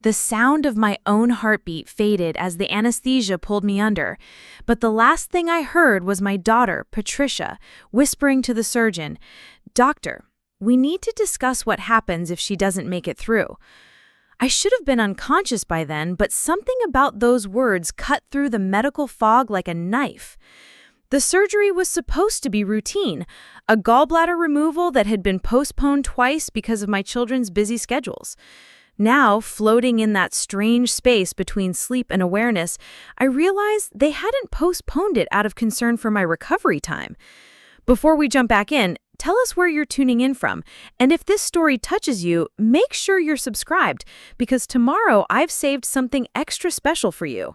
The sound of my own heartbeat faded as the anesthesia pulled me under, but the last thing I heard was my daughter, Patricia, whispering to the surgeon, "Doctor, we need to discuss what happens if she doesn't make it through." I should have been unconscious by then, but something about those words cut through the medical fog like a knife. The surgery was supposed to be routine, a gallbladder removal that had been postponed twice because of my children's busy schedules. Now, floating in that strange space between sleep and awareness, I realized they hadn't postponed it out of concern for my recovery time. Before we jump back in, tell us where you're tuning in from, and if this story touches you, make sure you're subscribed, because tomorrow I've saved something extra special for you.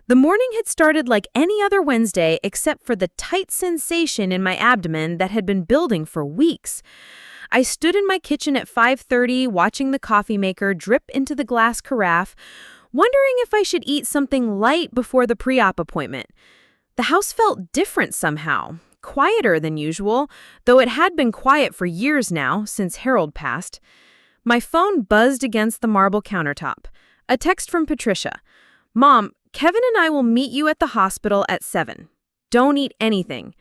The morning had started like any other Wednesday except for the tight sensation in my abdomen that had been building for weeks. I stood in my kitchen at 5:30 watching the coffee maker drip into the glass carafe, wondering if I should eat something light before the pre-op appointment. The house felt different somehow, quieter than usual, though it had been quiet for years now, since Harold passed. My phone buzzed against the marble countertop. A text from Patricia. "Mom, Kevin and I will meet you at the hospital at 7. Don't eat anything."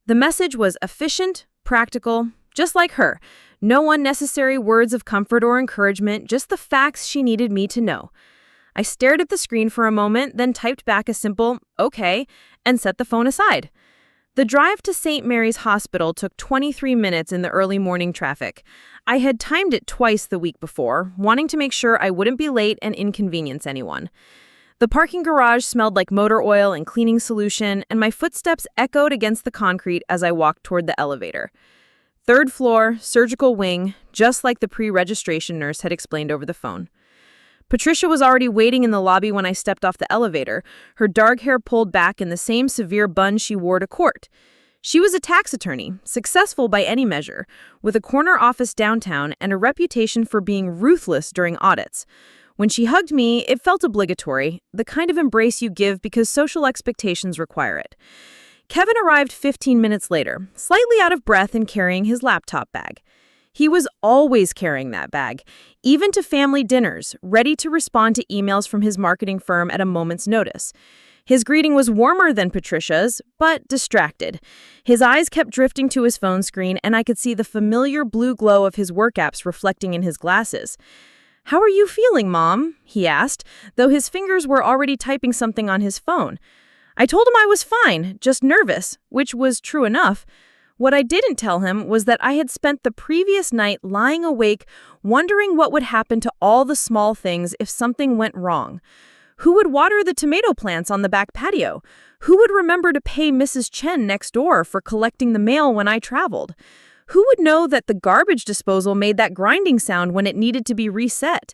The message was efficient, practical, just like her. No unnecessary words of comfort or encouragement, just the facts she needed me to know. I stared at the screen for a moment, then typed back a simple, "Okay," and set the phone aside. The drive to St. Mary's Hospital took 23 minutes in the early morning traffic. I had timed it twice the week before, wanting to make sure I wouldn't be late and inconvenience anyone. The parking garage smelled like motor oil and cleaning solution, and my footsteps echoed against the concrete as I walked toward the elevator. 3rd floor, surgical wing, just like the pre-registration nurse had explained over the phone. Patricia was already waiting in the lobby when I stepped off the elevator, her dark hair pulled back in the same severe bun she wore to court. She was a tax attorney, successful by any measure, with a corner office downtown and a reputation for being ruthless during audits. When she hugged me, it felt obligatory, the kind of embrace you give because social expectations require it. Kevin arrived 15 minutes later, slightly out of breath and carrying his laptop bag. He was always carrying that bag, even to family dinners, ready to respond to emails from his marketing firm at a moment's notice. His greeting was warmer than Patricia's, but distracted. His eyes kept drifting to his phone screen, and I could see the familiar blue glow of his work apps reflecting in his glasses. "How are you feeling, Mom?" he asked, though his fingers were already typing something on his phone. I told him I was fine, just nervous, which was true enough. What I didn't tell him was that I had spent the previous night lying awake, wondering what would happen to all the small things if something went wrong. Who would water the tomato plants on the back patio? Who would remember to pay Mrs. Chen next door for collecting the mail when I traveled? Who would know that the garbage disposal made that grinding sound when it needed to be reset?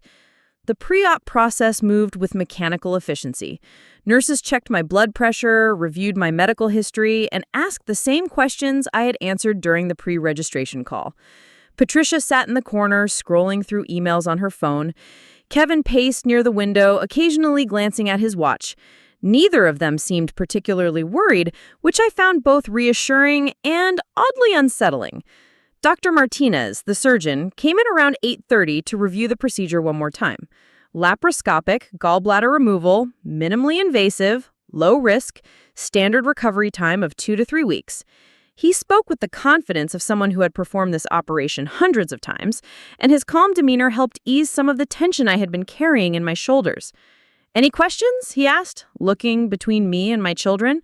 The pre-op process moved with mechanical efficiency. Nurses checked my blood pressure, reviewed my medical history, and asked the same questions I had answered during the pre-registration call. Patricia sat in the corner, scrolling through emails on her phone. Kevin paced near the window, occasionally glancing at his watch. Neither of them seemed particularly worried, which I found both reassuring and oddly unsettling. Dr. Martinez, the surgeon, came in around 8:30 to review the procedure one more time. Laparoscopic, gallbladder removal, minimally invasive, low risk, standard recovery time of 2 to 3 weeks. He spoke with the confidence of someone who had performed this operation hundreds of times, and his calm demeanor helped ease some of the tension I had been carrying in my shoulders. "Any questions?" he asked, looking between me and my children.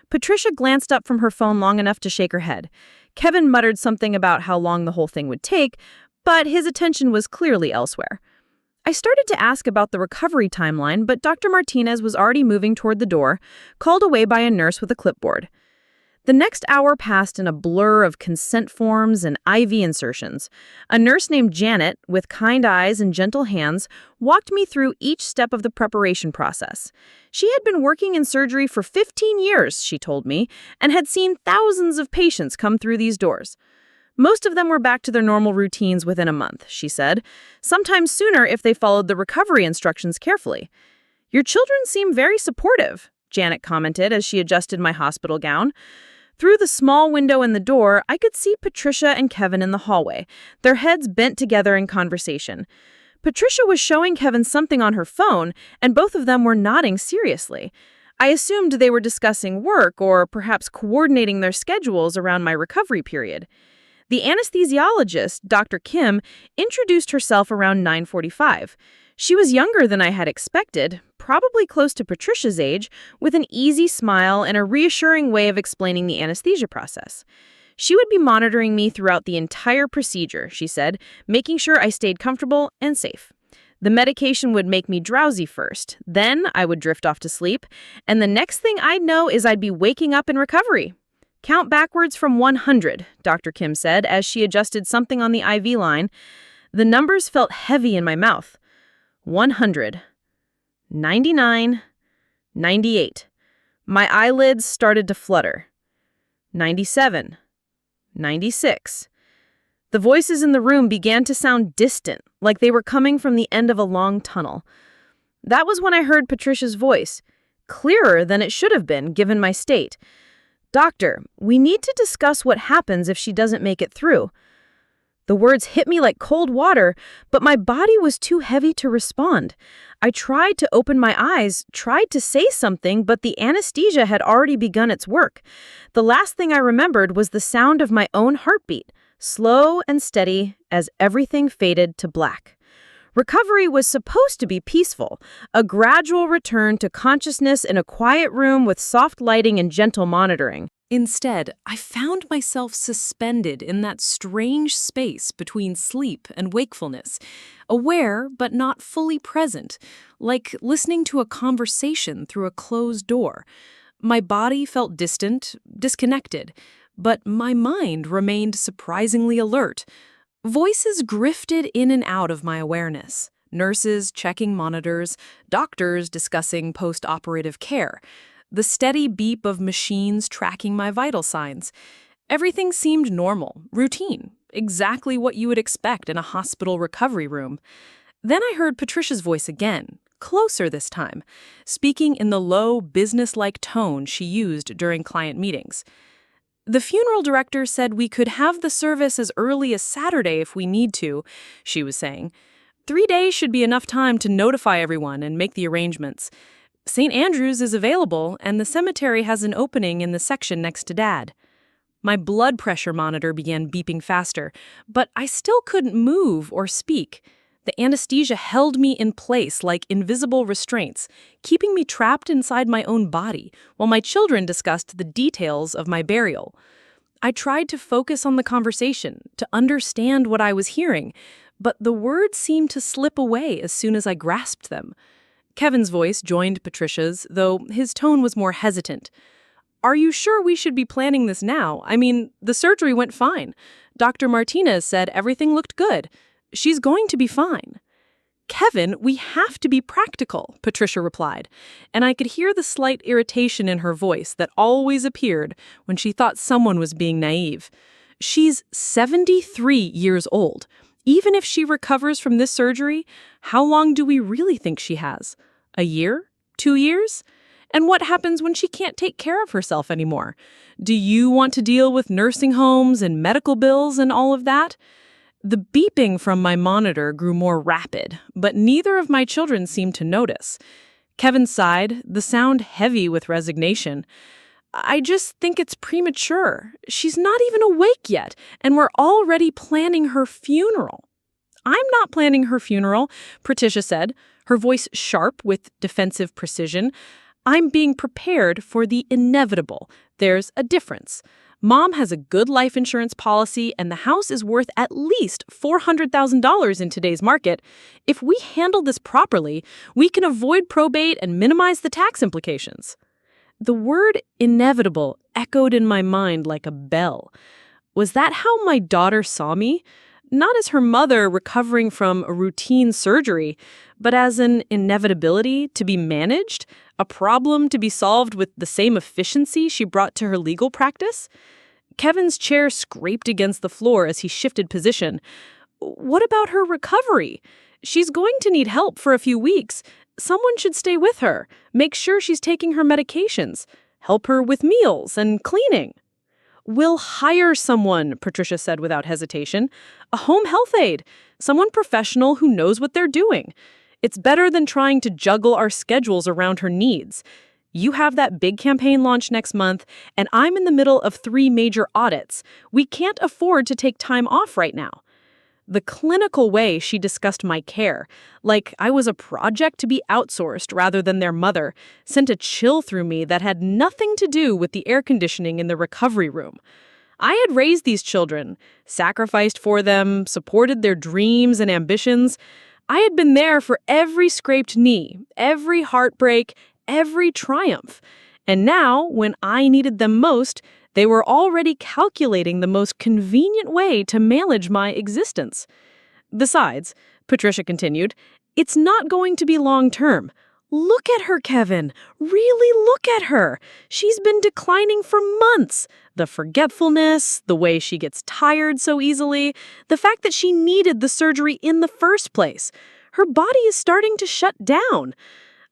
Patricia glanced up from her phone long enough to shake her head. Kevin muttered something about how long the whole thing would take, but his attention was clearly elsewhere. I started to ask about the recovery timeline, but Dr. Martinez was already moving toward the door, called away by a nurse with a clipboard. The next hour passed in a blur of consent forms and IV insertions. A nurse named Janet, with kind eyes and gentle hands, walked me through each step of the preparation process. She had been working in surgery for 15 years, she told me, and had seen thousands of patients come through these doors. Most of them were back to their normal routines within a month, she said, sometimes sooner if they followed the recovery instructions carefully. "Your children seem very supportive," Janet commented as she adjusted my hospital gown. Through the small window in the door, I could see Patricia and Kevin in the hallway, their heads bent together in conversation. Patricia was showing Kevin something on her phone, and both of them were nodding seriously. I assumed they were discussing work or perhaps coordinating their schedules around my recovery period. The anesthesiologist, Dr. Kim, introduced herself around 9:45. She was younger than I had expected, probably close to Patricia's age, with an easy smile and a reassuring way of explaining the anesthesia process. She would be monitoring me throughout the entire procedure, she said, making sure I stayed comfortable and safe. The medication would make me drowsy first, then I would drift off to sleep, and the next thing I'd know is I'd be waking up in recovery. Count backwards from 100, Dr. Kim said as she adjusted something on the IV line. The numbers felt heavy in my mouth. 100. 99. 98. My eyelids started to flutter. 97. 96. The voices in the room began to sound distant, like they were coming from the end of a long tunnel. That was when I heard Patricia's voice, clearer than it should have been given my state. "Doctor, we need to discuss what happens if she doesn't make it through." The words hit me like cold water, but my body was too heavy to respond. I tried to open my eyes, tried to say something, but the anesthesia had already begun its work. The last thing I remembered was the sound of my own heartbeat, slow and steady as everything faded to black. Recovery was supposed to be peaceful, a gradual return to consciousness in a quiet room with soft lighting and gentle monitoring. Instead, I found myself suspended in that strange space between sleep and wakefulness, aware but not fully present, like listening to a conversation through a closed door. My body felt distant, disconnected, but my mind remained surprisingly alert. Voices drifted in and out of my awareness. Nurses checking monitors, doctors discussing post-operative care. The steady beep of machines tracking my vital signs. Everything seemed normal, routine, exactly what you would expect in a hospital recovery room. Then I heard Patricia's voice again, closer this time, speaking in the low, business-like tone she used during client meetings. "The funeral director said we could have the service as early as Saturday if we need to," she was saying. "3 days should be enough time to notify everyone and make the arrangements. St. Andrew's is available, and the cemetery has an opening in the section next to Dad." My blood pressure monitor began beeping faster, but I still couldn't move or speak. The anesthesia held me in place like invisible restraints, keeping me trapped inside my own body, while my children discussed the details of my burial. I tried to focus on the conversation, to understand what I was hearing, but the words seemed to slip away as soon as I grasped them. Kevin's voice joined Patricia's, though his tone was more hesitant. "Are you sure we should be planning this now? I mean, the surgery went fine. Dr. Martinez said everything looked good. She's going to be fine." "Kevin, we have to be practical," Patricia replied, and I could hear the slight irritation in her voice that always appeared when she thought someone was being naive. "She's 73 years old. Even if she recovers from this surgery, how long do we really think she has? A year? 2 years? And what happens when she can't take care of herself anymore? Do you want to deal with nursing homes and medical bills and all of that?" The beeping from my monitor grew more rapid, but neither of my children seemed to notice. Kevin sighed, the sound heavy with resignation. "I just think it's premature. She's not even awake yet, and we're already planning her funeral." "I'm not planning her funeral," Patricia said, her voice sharp with defensive precision. "I'm being prepared for the inevitable. There's a difference. Mom has a good life insurance policy, and the house is worth at least $400,000 in today's market. If we handle this properly, we can avoid probate and minimize the tax implications." The word inevitable echoed in my mind like a bell. Was that how my daughter saw me? Not as her mother recovering from a routine surgery, but as an inevitability to be managed, a problem to be solved with the same efficiency she brought to her legal practice? Kevin's chair scraped against the floor as he shifted position. "What about her recovery? She's going to need help for a few weeks. Someone should stay with her, make sure she's taking her medications, help her with meals and cleaning." "We'll hire someone," Patricia said without hesitation. "A home health aide. Someone professional who knows what they're doing. It's better than trying to juggle our schedules around her needs. You have that big campaign launch next month, and I'm in the middle of 3 major audits. We can't afford to take time off right now." The clinical way she discussed my care, like I was a project to be outsourced rather than their mother, sent a chill through me that had nothing to do with the air conditioning in the recovery room. I had raised these children, sacrificed for them, supported their dreams and ambitions. I had been there for every scraped knee, every heartbreak, every triumph. And now, when I needed them most, they were already calculating the most convenient way to manage my existence. Besides, Patricia continued, it's not going to be long-term. Look at her, Kevin. Really look at her. She's been declining for months. The forgetfulness, the way she gets tired so easily, the fact that she needed the surgery in the first place. Her body is starting to shut down.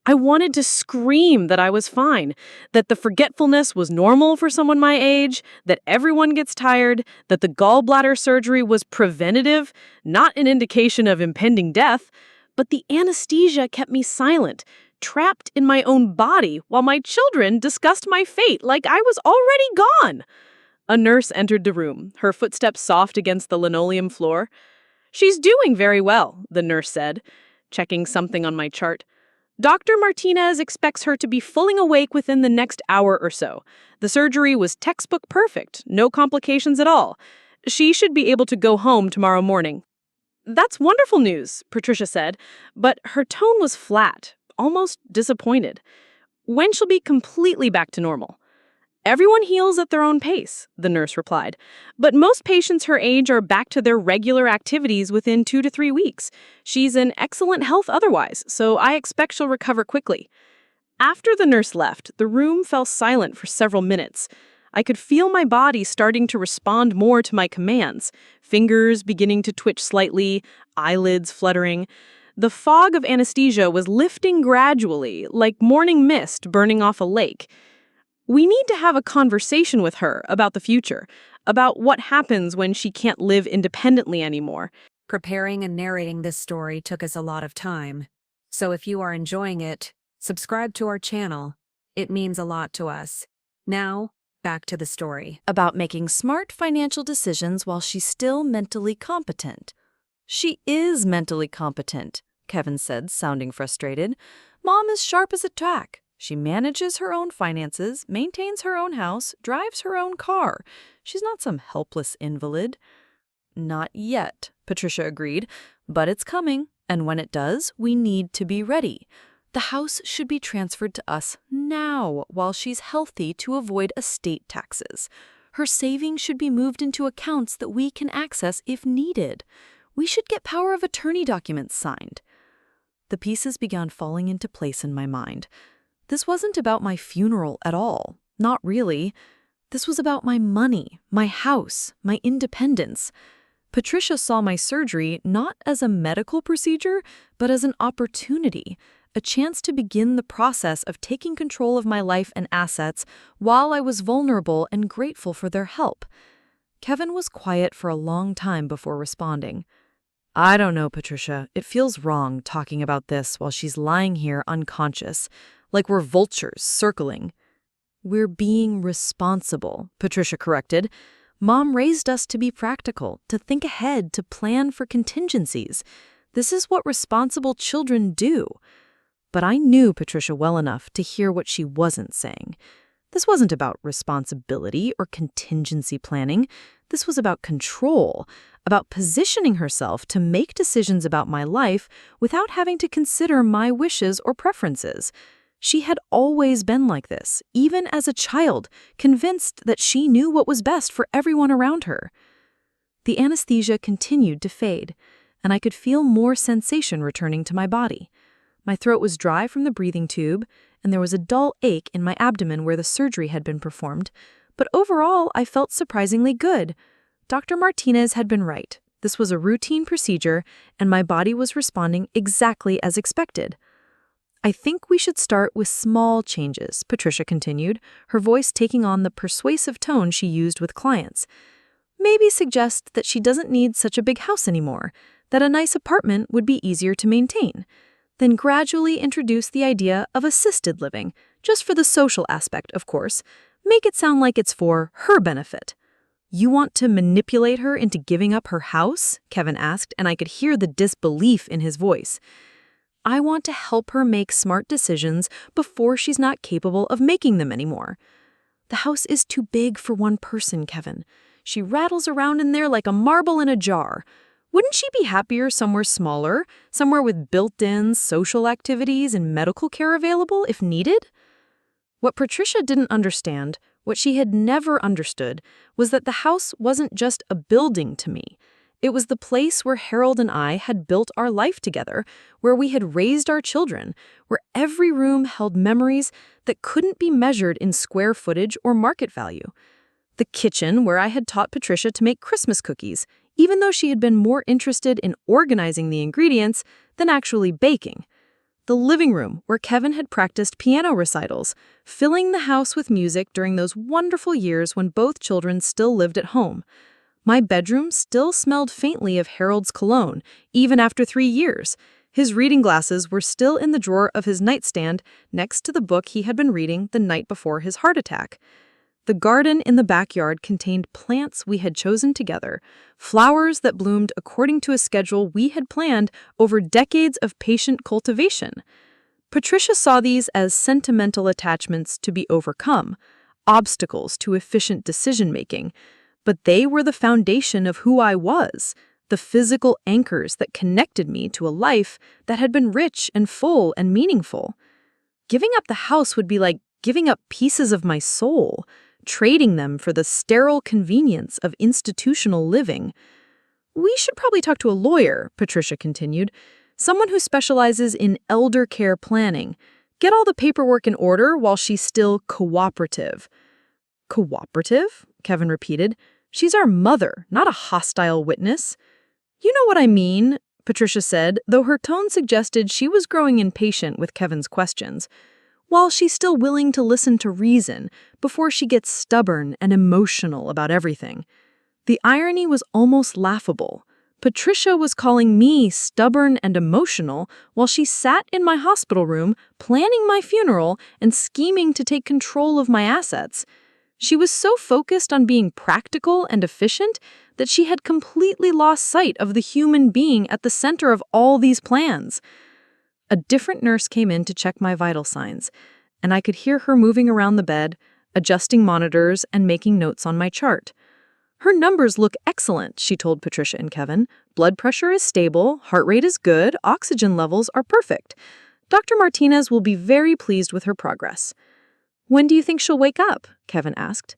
I wanted to scream that I was fine, that the forgetfulness was normal for someone my age, that everyone gets tired, that the gallbladder surgery was preventative, not an indication of impending death. But the anesthesia kept me silent, trapped in my own body, while my children discussed my fate like I was already gone. A nurse entered the room, her footsteps soft against the linoleum floor. "She's doing very well," the nurse said, checking something on my chart. "Dr. Martinez expects her to be fully awake within the next hour or so. The surgery was textbook perfect, no complications at all. She should be able to go home tomorrow morning." "That's wonderful news," Patricia said, but her tone was flat, almost disappointed. "When she'll be completely back to normal?" "Everyone heals at their own pace," the nurse replied. "But most patients her age are back to their regular activities within 2 to 3 weeks. She's in excellent health otherwise, so I expect she'll recover quickly." After the nurse left, the room fell silent for several minutes. I could feel my body starting to respond more to my commands, fingers beginning to twitch slightly, eyelids fluttering. The fog of anesthesia was lifting gradually, like morning mist burning off a lake. We need to have a conversation with her about the future, about what happens when she can't live independently anymore. Preparing and narrating this story took us a lot of time. So if you are enjoying it, subscribe to our channel. It means a lot to us. Now, back to the story. About making smart financial decisions while she's still mentally competent. "She is mentally competent," Kevin said, sounding frustrated. "Mom is sharp as a tack. She manages her own finances, maintains her own house, drives her own car. She's not some helpless invalid." "Not yet," Patricia agreed, "but it's coming, and when it does, we need to be ready. The house should be transferred to us now while she's healthy to avoid estate taxes. Her savings should be moved into accounts that we can access if needed. We should get power of attorney documents signed." The pieces began falling into place in my mind. This wasn't about my funeral at all. Not really. This was about my money, my house, my independence. Patricia saw my surgery not as a medical procedure, but as an opportunity, a chance to begin the process of taking control of my life and assets while I was vulnerable and grateful for their help. Kevin was quiet for a long time before responding. "I don't know, Patricia. It feels wrong talking about this while she's lying here unconscious, like we're vultures circling." "We're being responsible," Patricia corrected. "Mom raised us to be practical, to think ahead, to plan for contingencies. This is what responsible children do." But I knew Patricia well enough to hear what she wasn't saying. This wasn't about responsibility or contingency planning. This was about control, about positioning herself to make decisions about my life without having to consider my wishes or preferences. She had always been like this, even as a child, convinced that she knew what was best for everyone around her. The anesthesia continued to fade, and I could feel more sensation returning to my body. My throat was dry from the breathing tube, and there was a dull ache in my abdomen where the surgery had been performed, but overall I felt surprisingly good. Dr. Martinez had been right. This was a routine procedure, and my body was responding exactly as expected. I think we should start with small changes, Patricia continued, her voice taking on the persuasive tone she used with clients. Maybe suggest that she doesn't need such a big house anymore, that a nice apartment would be easier to maintain. Then gradually introduce the idea of assisted living, just for the social aspect, of course. Make it sound like it's for her benefit. You want to manipulate her into giving up her house? Kevin asked, and I could hear the disbelief in his voice. I want to help her make smart decisions before she's not capable of making them anymore. The house is too big for one person, Kevin. She rattles around in there like a marble in a jar. Wouldn't she be happier somewhere smaller, somewhere with built-in social activities and medical care available if needed? What Patricia didn't understand, what she had never understood, was that the house wasn't just a building to me. It was the place where Harold and I had built our life together, where we had raised our children, where every room held memories that couldn't be measured in square footage or market value. The kitchen where I had taught Patricia to make Christmas cookies, even though she had been more interested in organizing the ingredients than actually baking. The living room where Kevin had practiced piano recitals, filling the house with music during those wonderful years when both children still lived at home. My bedroom still smelled faintly of Harold's cologne, even after 3 years. His reading glasses were still in the drawer of his nightstand next to the book he had been reading the night before his heart attack. The garden in the backyard contained plants we had chosen together, flowers that bloomed according to a schedule we had planned over decades of patient cultivation. Patricia saw these as sentimental attachments to be overcome, obstacles to efficient decision-making, but they were the foundation of who I was, the physical anchors that connected me to a life that had been rich and full and meaningful. Giving up the house would be like giving up pieces of my soul, trading them for the sterile convenience of institutional living. We should probably talk to a lawyer, Patricia continued, someone who specializes in elder care planning. Get all the paperwork in order while she's still cooperative. Cooperative? Kevin repeated. She's our mother, not a hostile witness. You know what I mean, Patricia said, though her tone suggested she was growing impatient with Kevin's questions. While she's still willing to listen to reason before she gets stubborn and emotional about everything. The irony was almost laughable. Patricia was calling me stubborn and emotional while she sat in my hospital room planning my funeral and scheming to take control of my assets. She was so focused on being practical and efficient that she had completely lost sight of the human being at the center of all these plans. A different nurse came in to check my vital signs, and I could hear her moving around the bed, adjusting monitors and making notes on my chart. Her numbers look excellent, she told Patricia and Kevin. Blood pressure is stable, heart rate is good, oxygen levels are perfect. Dr. Martinez will be very pleased with her progress. When do you think she'll wake up? Kevin asked.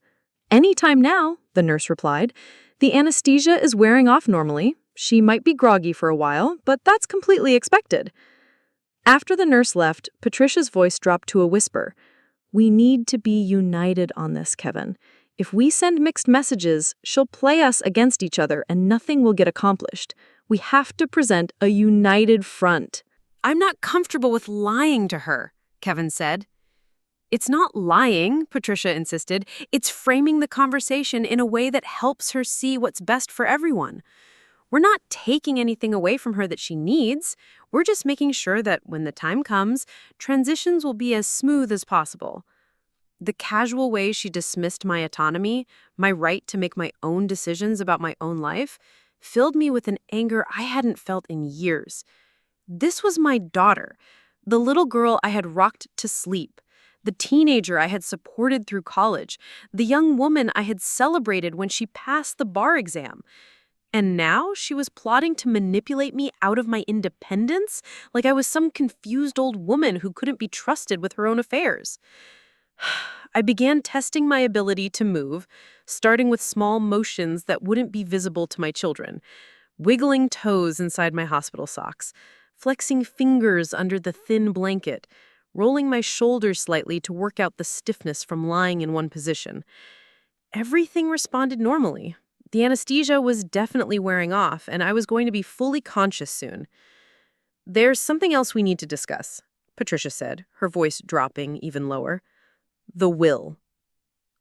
Any time now, the nurse replied. The anesthesia is wearing off normally. She might be groggy for a while, but that's completely expected. After the nurse left, Patricia's voice dropped to a whisper. We need to be united on this, Kevin. If we send mixed messages, she'll play us against each other and nothing will get accomplished. We have to present a united front. I'm not comfortable with lying to her, Kevin said. It's not lying, Patricia insisted. It's framing the conversation in a way that helps her see what's best for everyone. We're not taking anything away from her that she needs. We're just making sure that when the time comes, transitions will be as smooth as possible. The casual way she dismissed my autonomy, my right to make my own decisions about my own life, filled me with an anger I hadn't felt in years. This was my daughter, the little girl I had rocked to sleep, the teenager I had supported through college, the young woman I had celebrated when she passed the bar exam. And now she was plotting to manipulate me out of my independence like I was some confused old woman who couldn't be trusted with her own affairs. I began testing my ability to move, starting with small motions that wouldn't be visible to my children, wiggling toes inside my hospital socks, flexing fingers under the thin blanket, rolling my shoulders slightly to work out the stiffness from lying in one position. Everything responded normally. The anesthesia was definitely wearing off, and I was going to be fully conscious soon. There's something else we need to discuss, Patricia said, her voice dropping even lower. The will.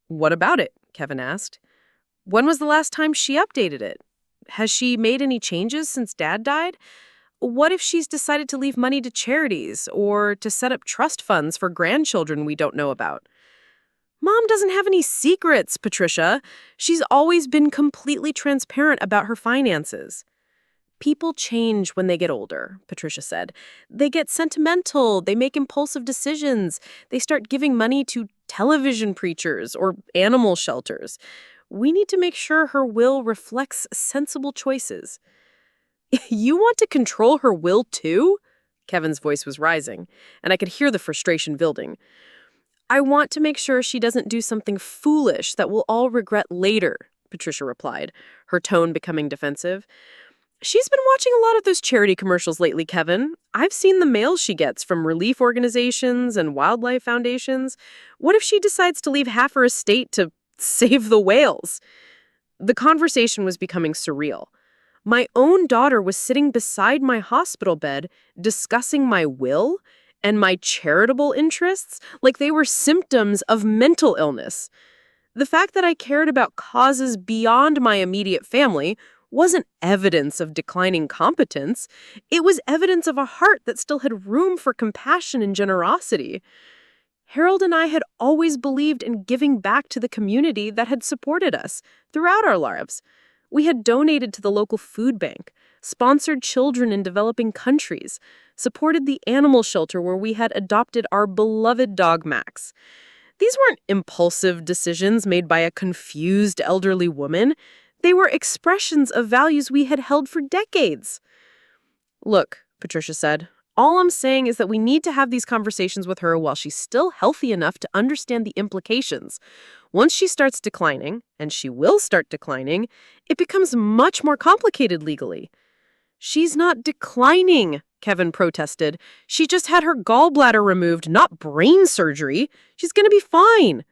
What about it? Kevin asked. When was the last time she updated it? Has she made any changes since Dad died? What if she's decided to leave money to charities or to set up trust funds for grandchildren we don't know about? Mom doesn't have any secrets, Patricia. She's always been completely transparent about her finances. People change when they get older, Patricia said. They get sentimental, they make impulsive decisions, they start giving money to television preachers or animal shelters. We need to make sure her will reflects sensible choices. You want to control her will too? Kevin's voice was rising, and I could hear the frustration building. I want to make sure she doesn't do something foolish that we'll all regret later, Patricia replied, her tone becoming defensive. She's been watching a lot of those charity commercials lately, Kevin. I've seen the mails she gets from relief organizations and wildlife foundations. What if she decides to leave half her estate to save the whales? The conversation was becoming surreal. My own daughter was sitting beside my hospital bed discussing my will and my charitable interests like they were symptoms of mental illness. The fact that I cared about causes beyond my immediate family wasn't evidence of declining competence. It was evidence of a heart that still had room for compassion and generosity. Harold and I had always believed in giving back to the community that had supported us throughout our lives. We had donated to the local food bank, sponsored children in developing countries, supported the animal shelter where we had adopted our beloved dog Max. These weren't impulsive decisions made by a confused elderly woman. They were expressions of values we had held for decades. Look, Patricia said, all I'm saying is that we need to have these conversations with her while she's still healthy enough to understand the implications. Once she starts declining, and she will start declining, it becomes much more complicated legally. She's not declining, Kevin protested. She just had her gallbladder removed, not brain surgery. She's going to be fine.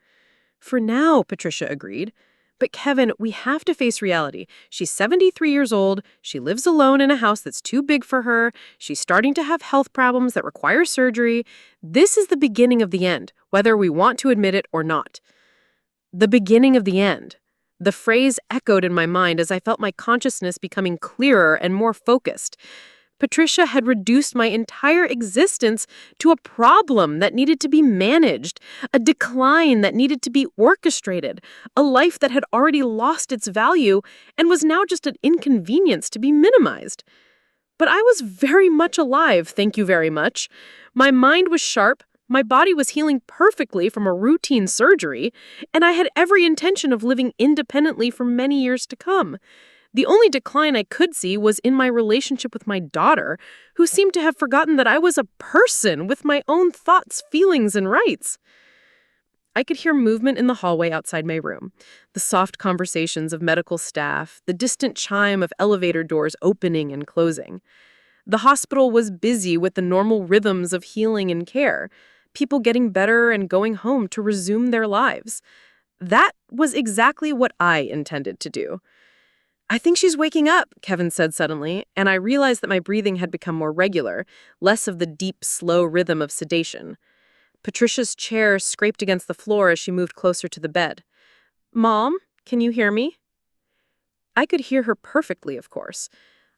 For now, Patricia agreed. But Kevin, we have to face reality. She's 73 years old. She lives alone in a house that's too big for her. She's starting to have health problems that require surgery. This is the beginning of the end, whether we want to admit it or not. The beginning of the end. The phrase echoed in my mind as I felt my consciousness becoming clearer and more focused. Patricia had reduced my entire existence to a problem that needed to be managed, a decline that needed to be orchestrated, a life that had already lost its value and was now just an inconvenience to be minimized. But I was very much alive, thank you very much. My mind was sharp, my body was healing perfectly from a routine surgery, and I had every intention of living independently for many years to come. The only decline I could see was in my relationship with my daughter, who seemed to have forgotten that I was a person with my own thoughts, feelings, and rights. I could hear movement in the hallway outside my room, the soft conversations of medical staff, the distant chime of elevator doors opening and closing. The hospital was busy with the normal rhythms of healing and care, people getting better and going home to resume their lives. That was exactly what I intended to do. I think she's waking up, Kevin said suddenly, and I realized that my breathing had become more regular, less of the deep, slow rhythm of sedation. Patricia's chair scraped against the floor as she moved closer to the bed. Mom, can you hear me? I could hear her perfectly, of course.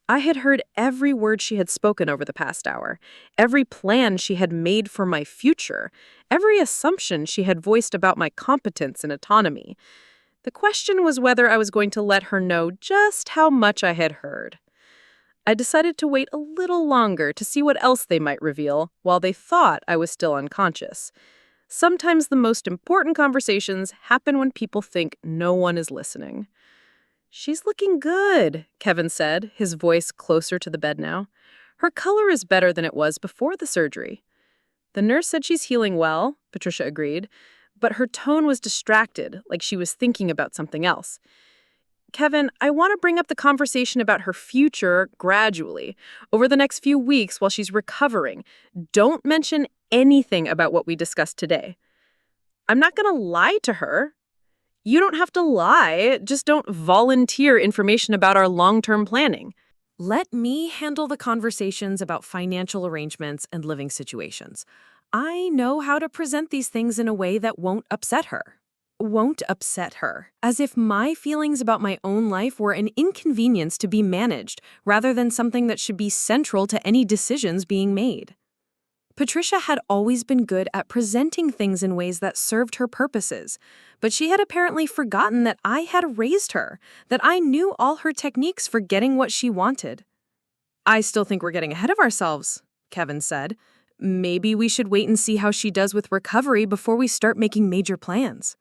I had heard every word she had spoken over the past hour, every plan she had made for my future, every assumption she had voiced about my competence and autonomy. The question was whether I was going to let her know just how much I had heard. I decided to wait a little longer to see what else they might reveal while they thought I was still unconscious. Sometimes the most important conversations happen when people think no one is listening. She's looking good, Kevin said, his voice closer to the bed now. Her color is better than it was before the surgery. The nurse said she's healing well, Patricia agreed. But her tone was distracted, like she was thinking about something else. Kevin, I want to bring up the conversation about her future gradually, over the next few weeks while she's recovering. Don't mention anything about what we discussed today. I'm not going to lie to her. You don't have to lie, just don't volunteer information about our long-term planning. Let me handle the conversations about financial arrangements and living situations. I know how to present these things in a way that won't upset her. Won't upset her. As if my feelings about my own life were an inconvenience to be managed, rather than something that should be central to any decisions being made. Patricia had always been good at presenting things in ways that served her purposes, but she had apparently forgotten that I had raised her, that I knew all her techniques for getting what she wanted. I still think we're getting ahead of ourselves, Kevin said. Maybe we should wait and see how she does with recovery before we start making major plans.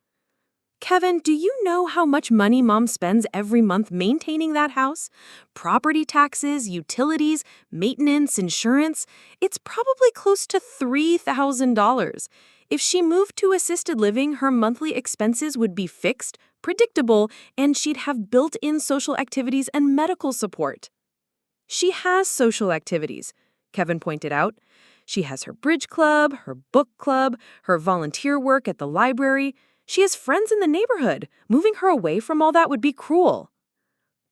Kevin, do you know how much money Mom spends every month maintaining that house? Property taxes, utilities, maintenance, insurance. It's probably close to $3,000. If she moved to assisted living, her monthly expenses would be fixed, predictable, and she'd have built-in social activities and medical support. She has social activities, Kevin pointed out. She has her bridge club, her book club, her volunteer work at the library. She has friends in the neighborhood. Moving her away from all that would be cruel.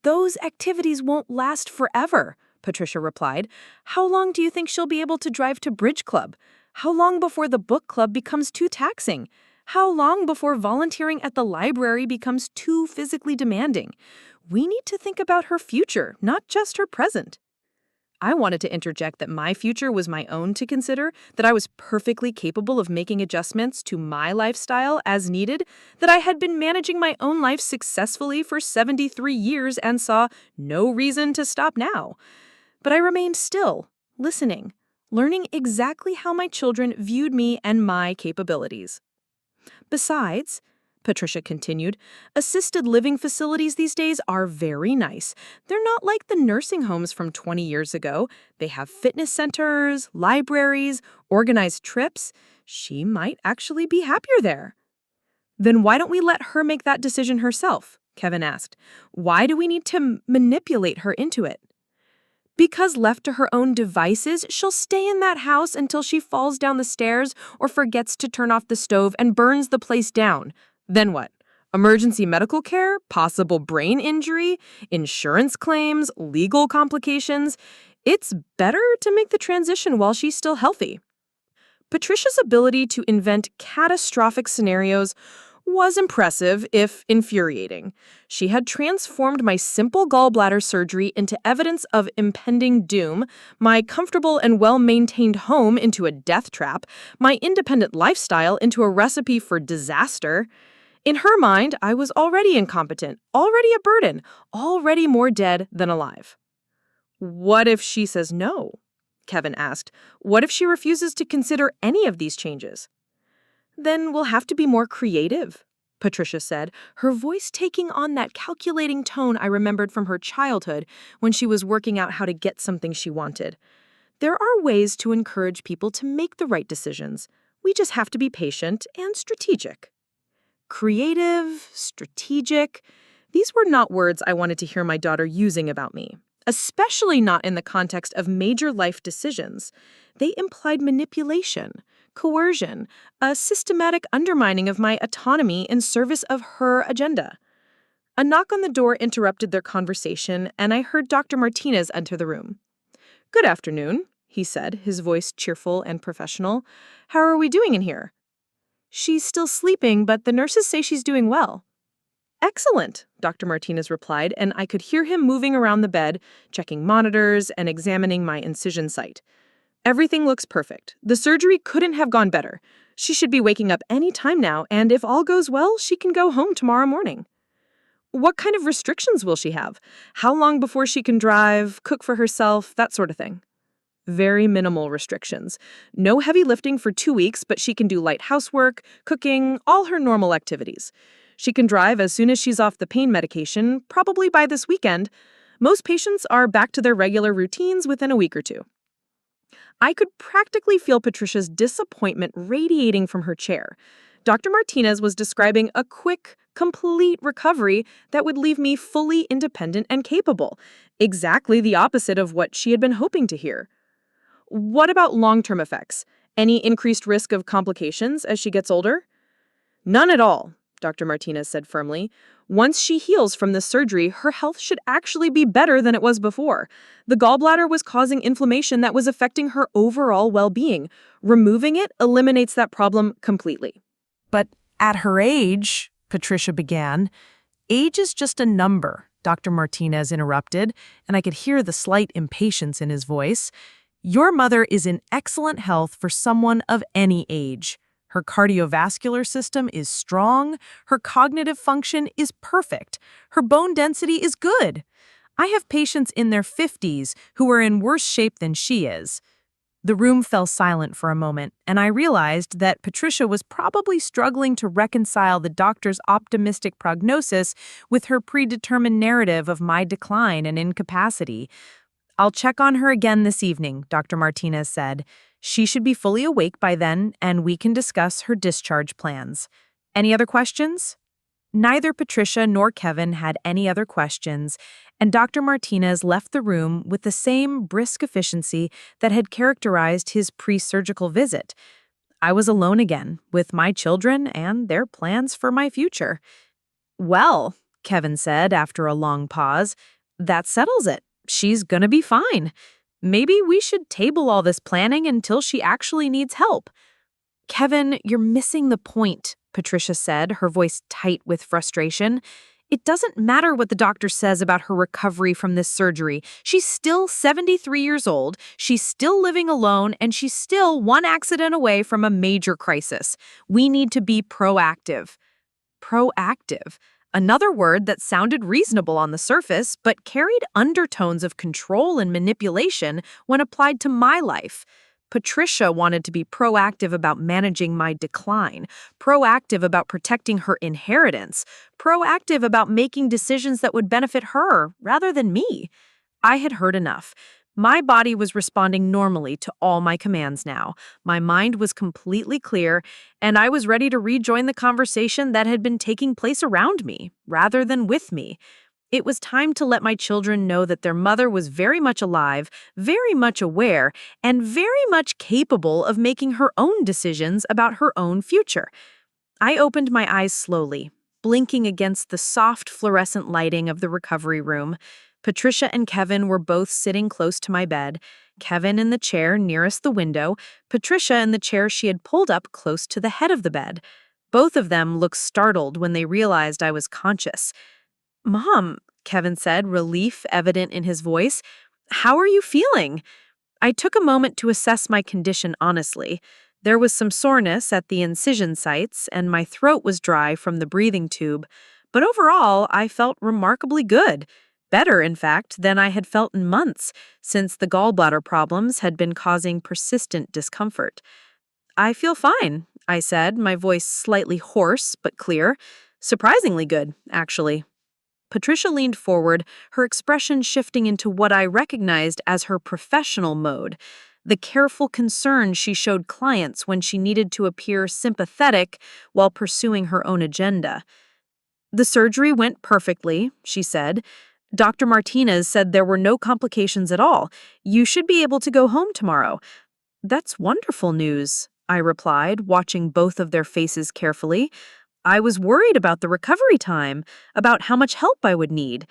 Those activities won't last forever, Patricia replied. How long do you think she'll be able to drive to bridge club? How long before the book club becomes too taxing? How long before volunteering at the library becomes too physically demanding? We need to think about her future, not just her present. I wanted to interject that my future was my own to consider, that I was perfectly capable of making adjustments to my lifestyle as needed, that I had been managing my own life successfully for 73 years and saw no reason to stop now. But I remained still, listening, learning exactly how my children viewed me and my capabilities. Besides, Patricia continued, assisted living facilities these days are very nice. They're not like the nursing homes from 20 years ago. They have fitness centers, libraries, organized trips. She might actually be happier there. Then why don't we let her make that decision herself? Kevin asked. Why do we need to manipulate her into it? Because left to her own devices, she'll stay in that house until she falls down the stairs or forgets to turn off the stove and burns the place down. Then what? Emergency medical care, possible brain injury, insurance claims, legal complications. It's better to make the transition while she's still healthy. Patricia's ability to invent catastrophic scenarios was impressive, if infuriating. She had transformed my simple gallbladder surgery into evidence of impending doom, my comfortable and well-maintained home into a death trap, my independent lifestyle into a recipe for disaster. In her mind, I was already incompetent, already a burden, already more dead than alive. What if she says no? Kevin asked. What if she refuses to consider any of these changes? Then we'll have to be more creative, Patricia said, her voice taking on that calculating tone I remembered from her childhood when she was working out how to get something she wanted. There are ways to encourage people to make the right decisions. We just have to be patient and strategic. Creative, strategic. These were not words I wanted to hear my daughter using about me, especially not in the context of major life decisions. They implied manipulation, coercion, a systematic undermining of my autonomy in service of her agenda. A knock on the door interrupted their conversation, and I heard Dr. Martinez enter the room. "Good afternoon," he said, his voice cheerful and professional. "How are we doing in here?" "She's still sleeping, but the nurses say she's doing well." "Excellent," Dr. Martinez replied, and I could hear him moving around the bed, checking monitors and examining my incision site. "Everything looks perfect. The surgery couldn't have gone better. She should be waking up any time now, and if all goes well, she can go home tomorrow morning." "What kind of restrictions will she have? How long before she can drive, cook for herself, that sort of thing?" "Very minimal restrictions. No heavy lifting for 2 weeks, but she can do light housework, cooking, all her normal activities. She can drive as soon as she's off the pain medication, probably by this weekend. Most patients are back to their regular routines within a week or two." I could practically feel Patricia's disappointment radiating from her chair. Dr. Martinez was describing a quick, complete recovery that would leave me fully independent and capable, exactly the opposite of what she had been hoping to hear. "What about long-term effects? Any increased risk of complications as she gets older?" "None at all," Dr. Martinez said firmly. Once she heals from this surgery, her health should actually be better than it was before. The gallbladder was causing inflammation that was affecting her overall well-being. Removing it eliminates that problem completely. But at her age, Patricia began, age is just a number, Dr. Martinez interrupted, and I could hear the slight impatience in his voice. Your mother is in excellent health for someone of any age. Her cardiovascular system is strong, her cognitive function is perfect, her bone density is good. I have patients in their 50s who are in worse shape than she is. The room fell silent for a moment, and I realized that Patricia was probably struggling to reconcile the doctor's optimistic prognosis with her predetermined narrative of my decline and incapacity. I'll check on her again this evening, Dr. Martinez said. She should be fully awake by then, and we can discuss her discharge plans. Any other questions? Neither Patricia nor Kevin had any other questions, and Dr. Martinez left the room with the same brisk efficiency that had characterized his pre-surgical visit. I was alone again, with my children and their plans for my future. Well, Kevin said after a long pause, that settles it. She's gonna be fine. Maybe we should table all this planning until she actually needs help. Kevin, you're missing the point, Patricia said, her voice tight with frustration. It doesn't matter what the doctor says about her recovery from this surgery. She's still 73 years old, she's still living alone, and she's still one accident away from a major crisis. We need to be proactive. Proactive. Another word that sounded reasonable on the surface, but carried undertones of control and manipulation when applied to my life. Patricia wanted to be proactive about managing my decline, proactive about protecting her inheritance, proactive about making decisions that would benefit her rather than me. I had heard enough. My body was responding normally to all my commands now. My mind was completely clear, and I was ready to rejoin the conversation that had been taking place around me, rather than with me. It was time to let my children know that their mother was very much alive, very much aware, and very much capable of making her own decisions about her own future. I opened my eyes slowly, blinking against the soft fluorescent lighting of the recovery room. Patricia and Kevin were both sitting close to my bed, Kevin in the chair nearest the window, Patricia in the chair she had pulled up close to the head of the bed. Both of them looked startled when they realized I was conscious. "Mom," Kevin said, relief evident in his voice, "how are you feeling?" I took a moment to assess my condition honestly. There was some soreness at the incision sites, and my throat was dry from the breathing tube. But overall, I felt remarkably good. Better, in fact, than I had felt in months, since the gallbladder problems had been causing persistent discomfort. "I feel fine," I said, my voice slightly hoarse but clear. "Surprisingly good, actually." Patricia leaned forward, her expression shifting into what I recognized as her professional mode, the careful concern she showed clients when she needed to appear sympathetic while pursuing her own agenda. "The surgery went perfectly," she said. "Dr. Martinez said there were no complications at all. You should be able to go home tomorrow." "That's wonderful news," I replied, watching both of their faces carefully. I was worried about the recovery time, about how much help I would need.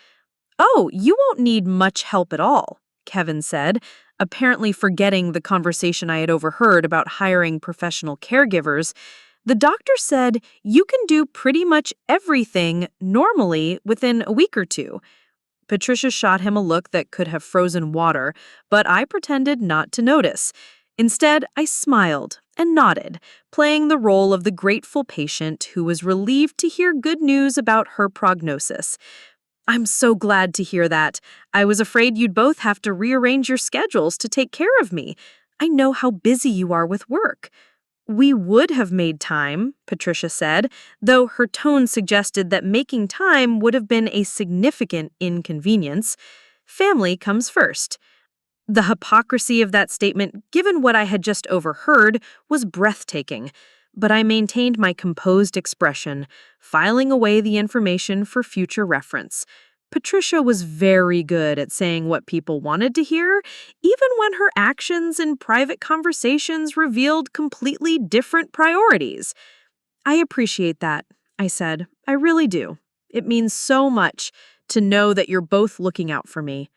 "Oh, you won't need much help at all," Kevin said, apparently forgetting the conversation I had overheard about hiring professional caregivers. "The doctor said you can do pretty much everything normally within a week or two." Patricia shot him a look that could have frozen water, but I pretended not to notice. Instead, I smiled and nodded, playing the role of the grateful patient who was relieved to hear good news about her prognosis. "I'm so glad to hear that. I was afraid you'd both have to rearrange your schedules to take care of me. I know how busy you are with work." "We would have made time," Patricia said, though her tone suggested that making time would have been a significant inconvenience. "Family comes first." The hypocrisy of that statement, given what I had just overheard, was breathtaking, but I maintained my composed expression, filing away the information for future reference. Patricia was very good at saying what people wanted to hear, even when her actions and private conversations revealed completely different priorities. "I appreciate that," I said. I really do. It means so much to know that you're both looking out for me.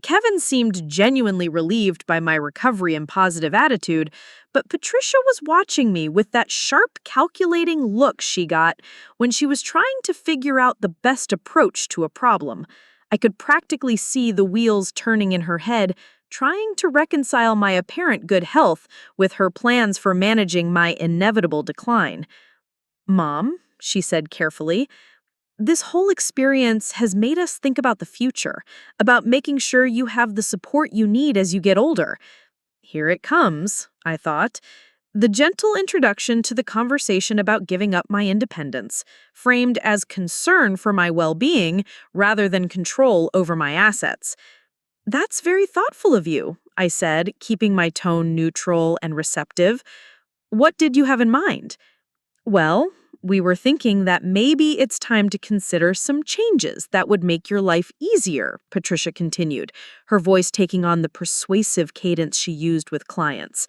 Kevin seemed genuinely relieved by my recovery and positive attitude, but Patricia was watching me with that sharp, calculating look she got when she was trying to figure out the best approach to a problem. I could practically see the wheels turning in her head, trying to reconcile my apparent good health with her plans for managing my inevitable decline. "Mom," she said carefully, "this whole experience has made us think about the future, about making sure you have the support you need as you get older." Here it comes, I thought. The gentle introduction to the conversation about giving up my independence, framed as concern for my well-being rather than control over my assets. "That's very thoughtful of you," I said, keeping my tone neutral and receptive. "What did you have in mind?" "Well, we were thinking that maybe it's time to consider some changes that would make your life easier," Patricia continued, her voice taking on the persuasive cadence she used with clients.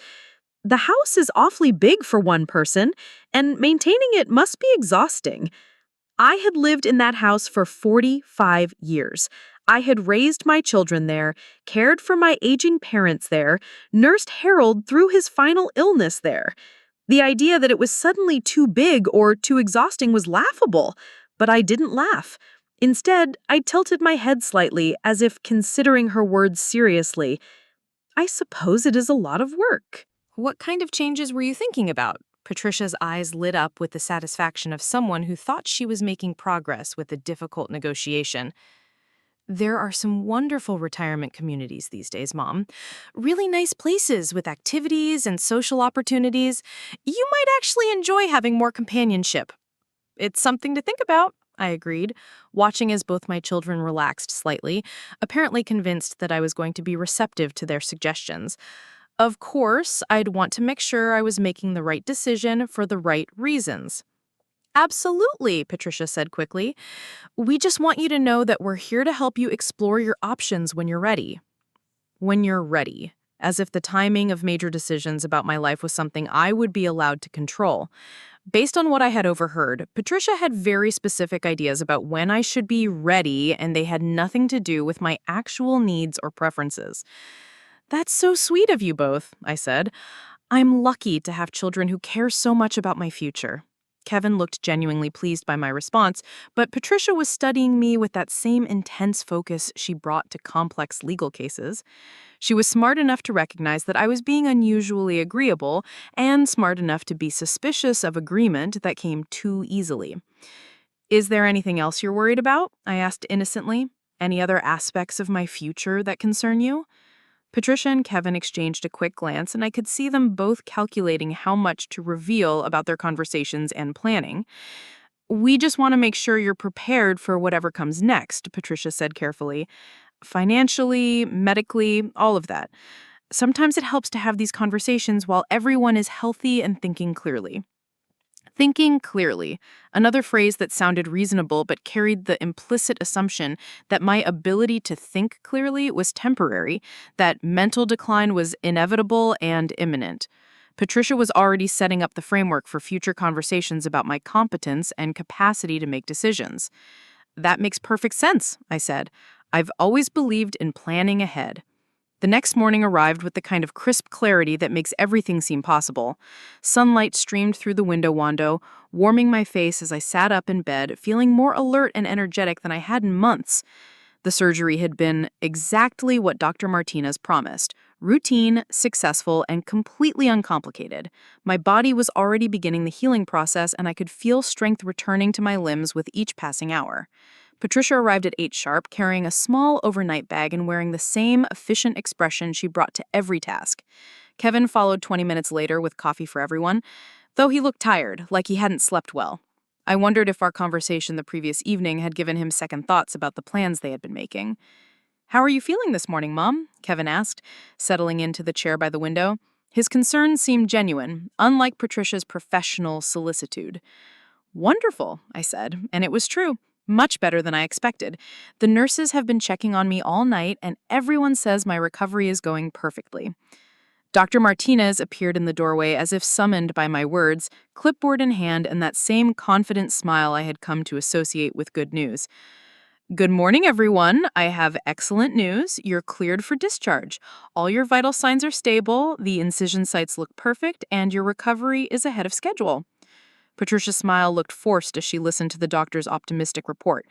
"The house is awfully big for one person, and maintaining it must be exhausting. I had lived in that house for 45 years. I had raised my children there, cared for my aging parents there, nursed Harold through his final illness there. The idea that it was suddenly too big or too exhausting was laughable, but I didn't laugh. Instead, I tilted my head slightly as if considering her words seriously. I suppose it is a lot of work." What kind of changes were you thinking about? Patricia's eyes lit up with the satisfaction of someone who thought she was making progress with a difficult negotiation. There are some wonderful retirement communities these days, Mom. Really nice places with activities and social opportunities. You might actually enjoy having more companionship. It's something to think about, I agreed, watching as both my children relaxed slightly, apparently convinced that I was going to be receptive to their suggestions. Of course, I'd want to make sure I was making the right decision for the right reasons. Absolutely, Patricia said quickly. We just want you to know that we're here to help you explore your options when you're ready. When you're ready, as if the timing of major decisions about my life was something I would be allowed to control. Based on what I had overheard, Patricia had very specific ideas about when I should be ready, and they had nothing to do with my actual needs or preferences. That's so sweet of you both, I said. I'm lucky to have children who care so much about my future. Kevin looked genuinely pleased by my response, but Patricia was studying me with that same intense focus she brought to complex legal cases. She was smart enough to recognize that I was being unusually agreeable, and smart enough to be suspicious of agreement that came too easily. Is there anything else you're worried about? I asked innocently. Any other aspects of my future that concern you? Patricia and Kevin exchanged a quick glance, and I could see them both calculating how much to reveal about their conversations and planning. We just want to make sure you're prepared for whatever comes next, Patricia said carefully. Financially, medically, all of that. Sometimes it helps to have these conversations while everyone is healthy and thinking clearly. Thinking clearly, another phrase that sounded reasonable but carried the implicit assumption that my ability to think clearly was temporary, that mental decline was inevitable and imminent. Patricia was already setting up the framework for future conversations about my competence and capacity to make decisions. That makes perfect sense, I said. I've always believed in planning ahead. The next morning arrived with the kind of crisp clarity that makes everything seem possible. Sunlight streamed through the window wando, warming my face as I sat up in bed, feeling more alert and energetic than I had in months. The surgery had been exactly what Dr. Martinez promised: routine, successful, and completely uncomplicated. My body was already beginning the healing process, and I could feel strength returning to my limbs with each passing hour. Patricia arrived at 8 sharp, carrying a small overnight bag and wearing the same efficient expression she brought to every task. Kevin followed 20 minutes later with coffee for everyone, though he looked tired, like he hadn't slept well. I wondered if our conversation the previous evening had given him second thoughts about the plans they had been making. "How are you feeling this morning, Mom?" Kevin asked, settling into the chair by the window. His concerns seemed genuine, unlike Patricia's professional solicitude. "Wonderful," I said, and it was true. Much better than I expected. The nurses have been checking on me all night, and everyone says my recovery is going perfectly. Dr. Martinez appeared in the doorway as if summoned by my words, clipboard in hand and that same confident smile I had come to associate with good news. Good morning, everyone. I have excellent news. You're cleared for discharge. All your vital signs are stable, the incision sites look perfect, and your recovery is ahead of schedule. Patricia's smile looked forced as she listened to the doctor's optimistic report.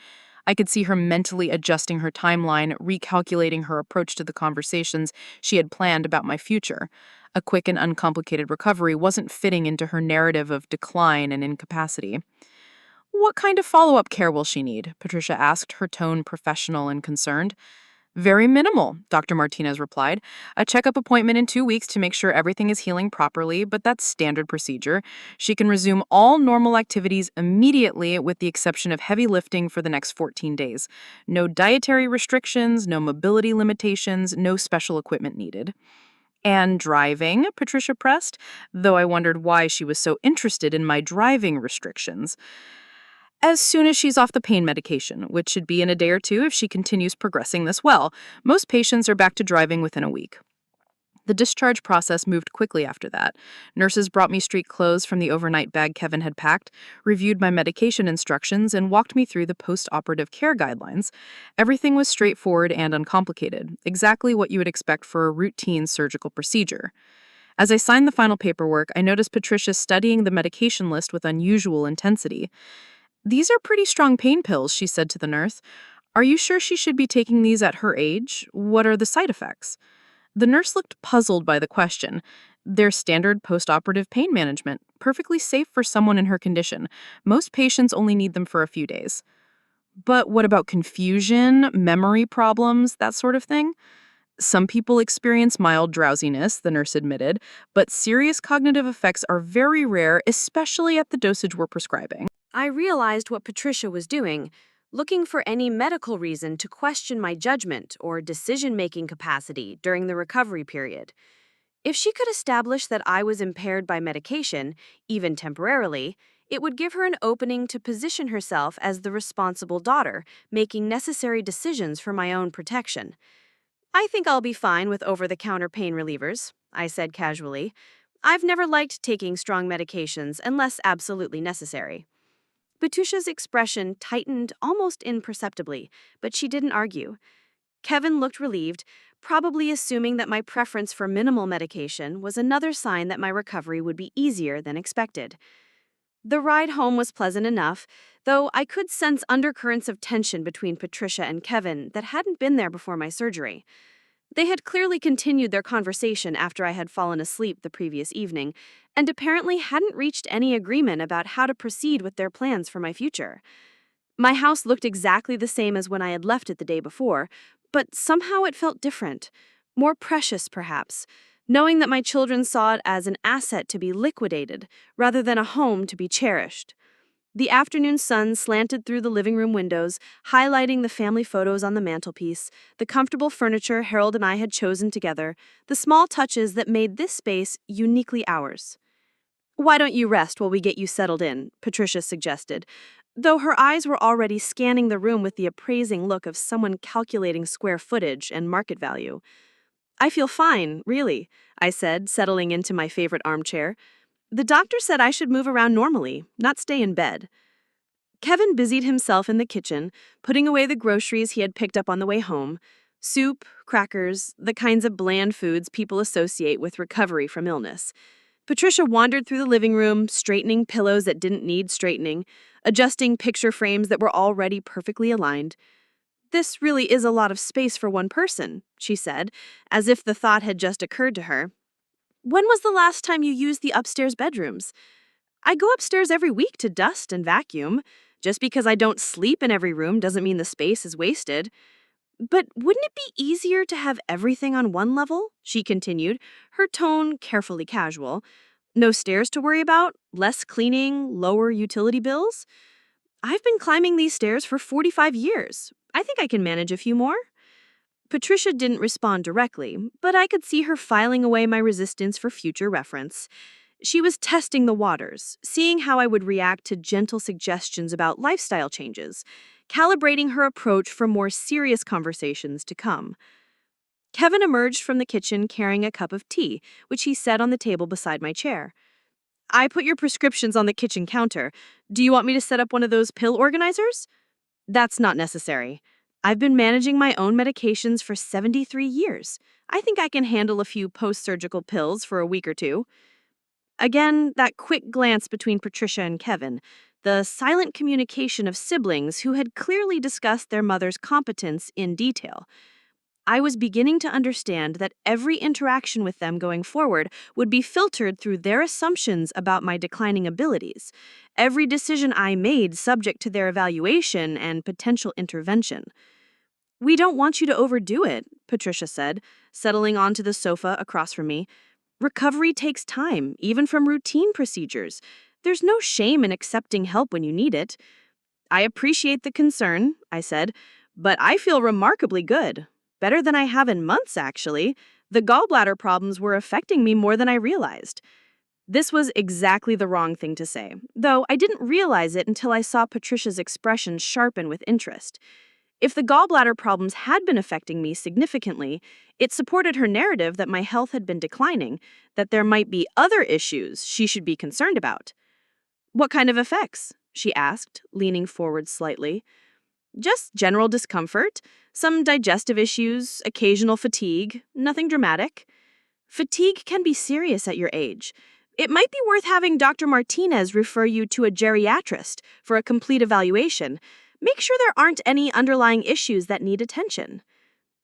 I could see her mentally adjusting her timeline, recalculating her approach to the conversations she had planned about my future. A quick and uncomplicated recovery wasn't fitting into her narrative of decline and incapacity. What kind of follow-up care will she need? Patricia asked, her tone professional and concerned. Very minimal, Dr. Martinez replied. A checkup appointment in 2 weeks to make sure everything is healing properly, but that's standard procedure. She can resume all normal activities immediately with the exception of heavy lifting for the next 14 days. No dietary restrictions, no mobility limitations, no special equipment needed. And driving, Patricia pressed, though I wondered why she was so interested in my driving restrictions. As soon as she's off the pain medication, which should be in a day or two if she continues progressing this well. Most patients are back to driving within a week. The discharge process moved quickly after that. Nurses brought me street clothes from the overnight bag Kevin had packed, reviewed my medication instructions, and walked me through the post-operative care guidelines. Everything was straightforward and uncomplicated, exactly what you would expect for a routine surgical procedure. As I signed the final paperwork, I noticed Patricia studying the medication list with unusual intensity. These are pretty strong pain pills, she said to the nurse. Are you sure she should be taking these at her age? What are the side effects? The nurse looked puzzled by the question. They're standard post-operative pain management, perfectly safe for someone in her condition. Most patients only need them for a few days. But what about confusion, memory problems, that sort of thing? Some people experience mild drowsiness, the nurse admitted, but serious cognitive effects are very rare, especially at the dosage we're prescribing. I realized what Patricia was doing, looking for any medical reason to question my judgment or decision-making capacity during the recovery period. If she could establish that I was impaired by medication, even temporarily, it would give her an opening to position herself as the responsible daughter, making necessary decisions for my own protection. I think I'll be fine with over-the-counter pain relievers, I said casually. I've never liked taking strong medications unless absolutely necessary. Patricia's expression tightened almost imperceptibly, but she didn't argue. Kevin looked relieved, probably assuming that my preference for minimal medication was another sign that my recovery would be easier than expected. The ride home was pleasant enough, though I could sense undercurrents of tension between Patricia and Kevin that hadn't been there before my surgery. They had clearly continued their conversation after I had fallen asleep the previous evening, and apparently hadn't reached any agreement about how to proceed with their plans for my future. My house looked exactly the same as when I had left it the day before, but somehow it felt different, more precious perhaps, knowing that my children saw it as an asset to be liquidated rather than a home to be cherished. The afternoon sun slanted through the living room windows, highlighting the family photos on the mantelpiece, the comfortable furniture Harold and I had chosen together, the small touches that made this space uniquely ours. Why don't you rest while we get you settled in, Patricia suggested, though her eyes were already scanning the room with the appraising look of someone calculating square footage and market value. I feel fine, really, I said, settling into my favorite armchair. The doctor said I should move around normally, not stay in bed. Kevin busied himself in the kitchen, putting away the groceries he had picked up on the way home. Soup, crackers, the kinds of bland foods people associate with recovery from illness. Patricia wandered through the living room, straightening pillows that didn't need straightening, adjusting picture frames that were already perfectly aligned. This really is a lot of space for one person, she said, as if the thought had just occurred to her. When was the last time you used the upstairs bedrooms? I go upstairs every week to dust and vacuum. Just because I don't sleep in every room doesn't mean the space is wasted. But wouldn't it be easier to have everything on one level? She continued, her tone carefully casual. No stairs to worry about, less cleaning, lower utility bills? I've been climbing these stairs for 45 years. I think I can manage a few more. Patricia didn't respond directly, but I could see her filing away my resistance for future reference. She was testing the waters, seeing how I would react to gentle suggestions about lifestyle changes, calibrating her approach for more serious conversations to come. Kevin emerged from the kitchen carrying a cup of tea, which he set on the table beside my chair. I put your prescriptions on the kitchen counter. Do you want me to set up one of those pill organizers? That's not necessary. I've been managing my own medications for 73 years. I think I can handle a few post-surgical pills for a week or two. Again, that quick glance between Patricia and Kevin, the silent communication of siblings who had clearly discussed their mother's competence in detail. I was beginning to understand that every interaction with them going forward would be filtered through their assumptions about my declining abilities, every decision I made subject to their evaluation and potential intervention. We don't want you to overdo it, Patricia said, settling onto the sofa across from me. Recovery takes time, even from routine procedures. There's no shame in accepting help when you need it. I appreciate the concern, I said, but I feel remarkably good. Better than I have in months, actually. The gallbladder problems were affecting me more than I realized. This was exactly the wrong thing to say, though I didn't realize it until I saw Patricia's expression sharpen with interest. If the gallbladder problems had been affecting me significantly, it supported her narrative that my health had been declining, that there might be other issues she should be concerned about. What kind of effects? She asked, leaning forward slightly. Just general discomfort, some digestive issues, occasional fatigue, nothing dramatic. Fatigue can be serious at your age. It might be worth having Dr. Martinez refer you to a geriatrist for a complete evaluation. Make sure there aren't any underlying issues that need attention.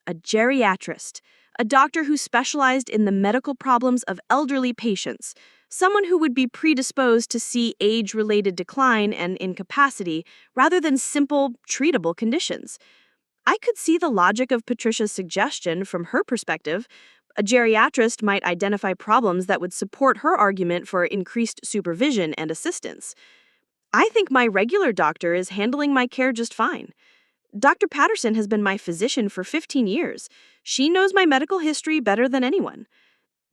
A geriatrist, a doctor who specialized in the medical problems of elderly patients, someone who would be predisposed to see age-related decline and incapacity rather than simple, treatable conditions. I could see the logic of Patricia's suggestion from her perspective. A geriatrist might identify problems that would support her argument for increased supervision and assistance. I think my regular doctor is handling my care just fine. Dr. Patterson has been my physician for 15 years. She knows my medical history better than anyone.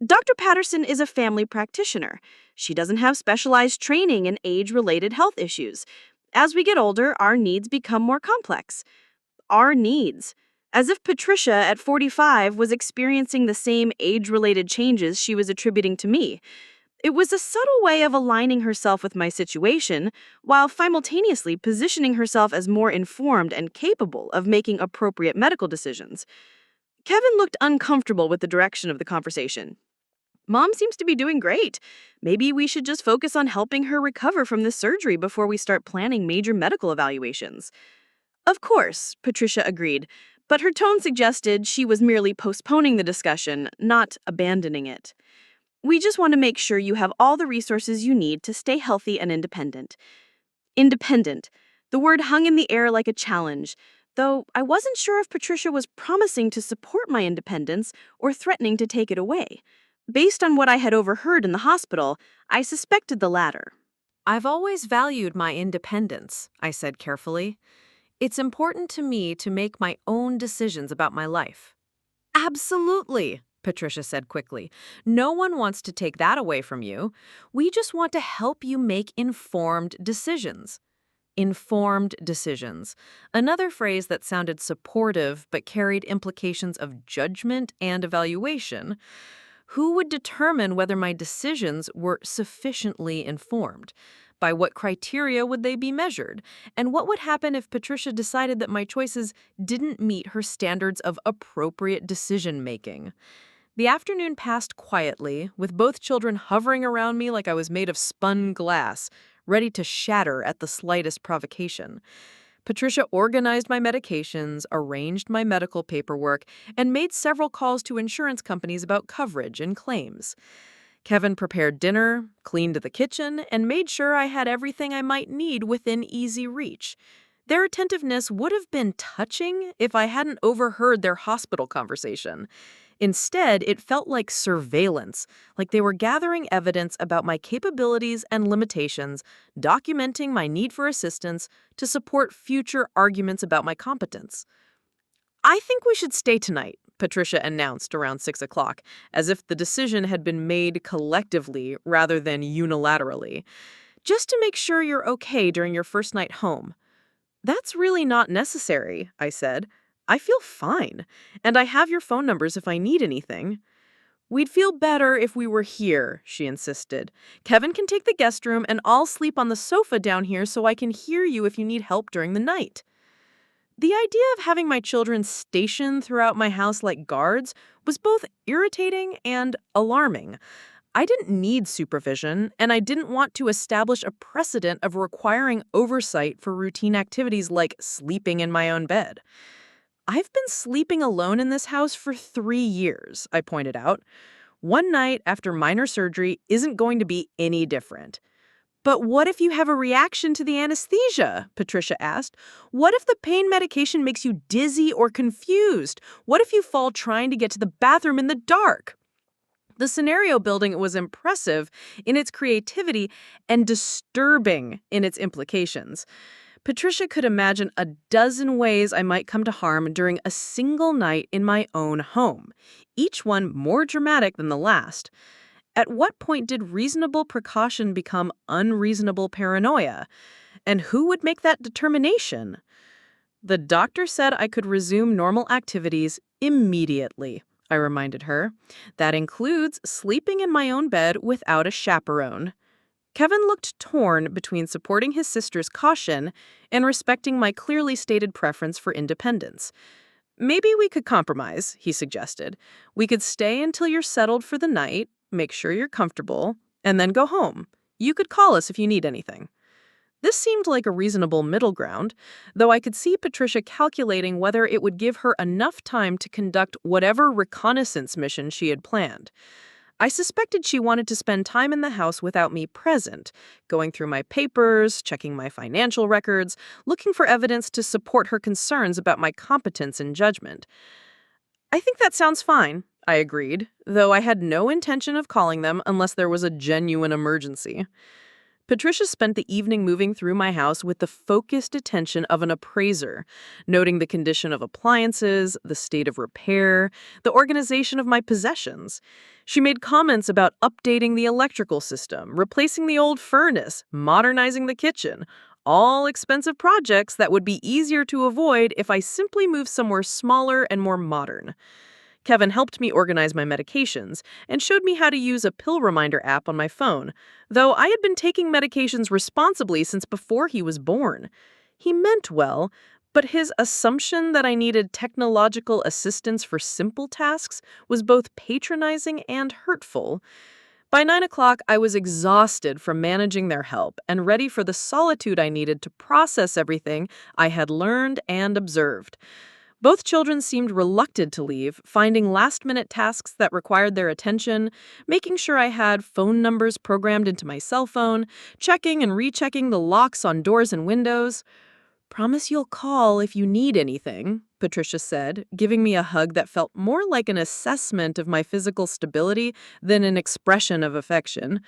Dr. Patterson is a family practitioner. She doesn't have specialized training in age-related health issues. As we get older, our needs become more complex. Our needs. As if Patricia at 45 was experiencing the same age-related changes she was attributing to me. It was a subtle way of aligning herself with my situation, while simultaneously positioning herself as more informed and capable of making appropriate medical decisions. Kevin looked uncomfortable with the direction of the conversation. Mom seems to be doing great. Maybe we should just focus on helping her recover from this surgery before we start planning major medical evaluations. Of course, Patricia agreed, but her tone suggested she was merely postponing the discussion, not abandoning it. We just want to make sure you have all the resources you need to stay healthy and independent. Independent. The word hung in the air like a challenge, though I wasn't sure if Patricia was promising to support my independence or threatening to take it away. Based on what I had overheard in the hospital, I suspected the latter. I've always valued my independence, I said carefully. It's important to me to make my own decisions about my life. Absolutely, Patricia said quickly. No one wants to take that away from you. We just want to help you make informed decisions. Informed decisions. Another phrase that sounded supportive but carried implications of judgment and evaluation. Who would determine whether my decisions were sufficiently informed? By what criteria would they be measured? And what would happen if Patricia decided that my choices didn't meet her standards of appropriate decision-making? The afternoon passed quietly, with both children hovering around me like I was made of spun glass, ready to shatter at the slightest provocation. Patricia organized my medications, arranged my medical paperwork, and made several calls to insurance companies about coverage and claims. Kevin prepared dinner, cleaned the kitchen, and made sure I had everything I might need within easy reach. Their attentiveness would have been touching if I hadn't overheard their hospital conversation. Instead, it felt like surveillance, like they were gathering evidence about my capabilities and limitations, documenting my need for assistance to support future arguments about my competence. I think we should stay tonight, Patricia announced around 6 o'clock, as if the decision had been made collectively rather than unilaterally. Just to make sure you're okay during your first night home. That's really not necessary, I said. I feel fine, and I have your phone numbers if I need anything. We'd feel better if we were here, she insisted. Kevin can take the guest room, and I'll sleep on the sofa down here so I can hear you if you need help during the night. The idea of having my children stationed throughout my house like guards was both irritating and alarming. I didn't need supervision, and I didn't want to establish a precedent of requiring oversight for routine activities like sleeping in my own bed. I've been sleeping alone in this house for 3 years, I pointed out. One night after minor surgery isn't going to be any different. But what if you have a reaction to the anesthesia? Patricia asked. What if the pain medication makes you dizzy or confused? What if you fall trying to get to the bathroom in the dark? The scenario building was impressive in its creativity and disturbing in its implications. Patricia could imagine a dozen ways I might come to harm during a single night in my own home, each one more dramatic than the last. At what point did reasonable precaution become unreasonable paranoia? And who would make that determination? The doctor said I could resume normal activities immediately, I reminded her. That includes sleeping in my own bed without a chaperone. Kevin looked torn between supporting his sister's caution and respecting my clearly stated preference for independence. Maybe we could compromise, he suggested. We could stay until you're settled for the night, make sure you're comfortable, and then go home. You could call us if you need anything. This seemed like a reasonable middle ground, though I could see Patricia calculating whether it would give her enough time to conduct whatever reconnaissance mission she had planned. I suspected she wanted to spend time in the house without me present, going through my papers, checking my financial records, looking for evidence to support her concerns about my competence and judgment. I think that sounds fine, I agreed, though I had no intention of calling them unless there was a genuine emergency. Patricia spent the evening moving through my house with the focused attention of an appraiser, noting the condition of appliances, the state of repair, the organization of my possessions. She made comments about updating the electrical system, replacing the old furnace, modernizing the kitchen, all expensive projects that would be easier to avoid if I simply moved somewhere smaller and more modern. Kevin helped me organize my medications and showed me how to use a pill reminder app on my phone, though I had been taking medications responsibly since before he was born. He meant well, but his assumption that I needed technological assistance for simple tasks was both patronizing and hurtful. By 9 o'clock, I was exhausted from managing their help and ready for the solitude I needed to process everything I had learned and observed. Both children seemed reluctant to leave, finding last-minute tasks that required their attention, making sure I had phone numbers programmed into my cell phone, checking and rechecking the locks on doors and windows. "Promise you'll call if you need anything," Patricia said, giving me a hug that felt more like an assessment of my physical stability than an expression of affection.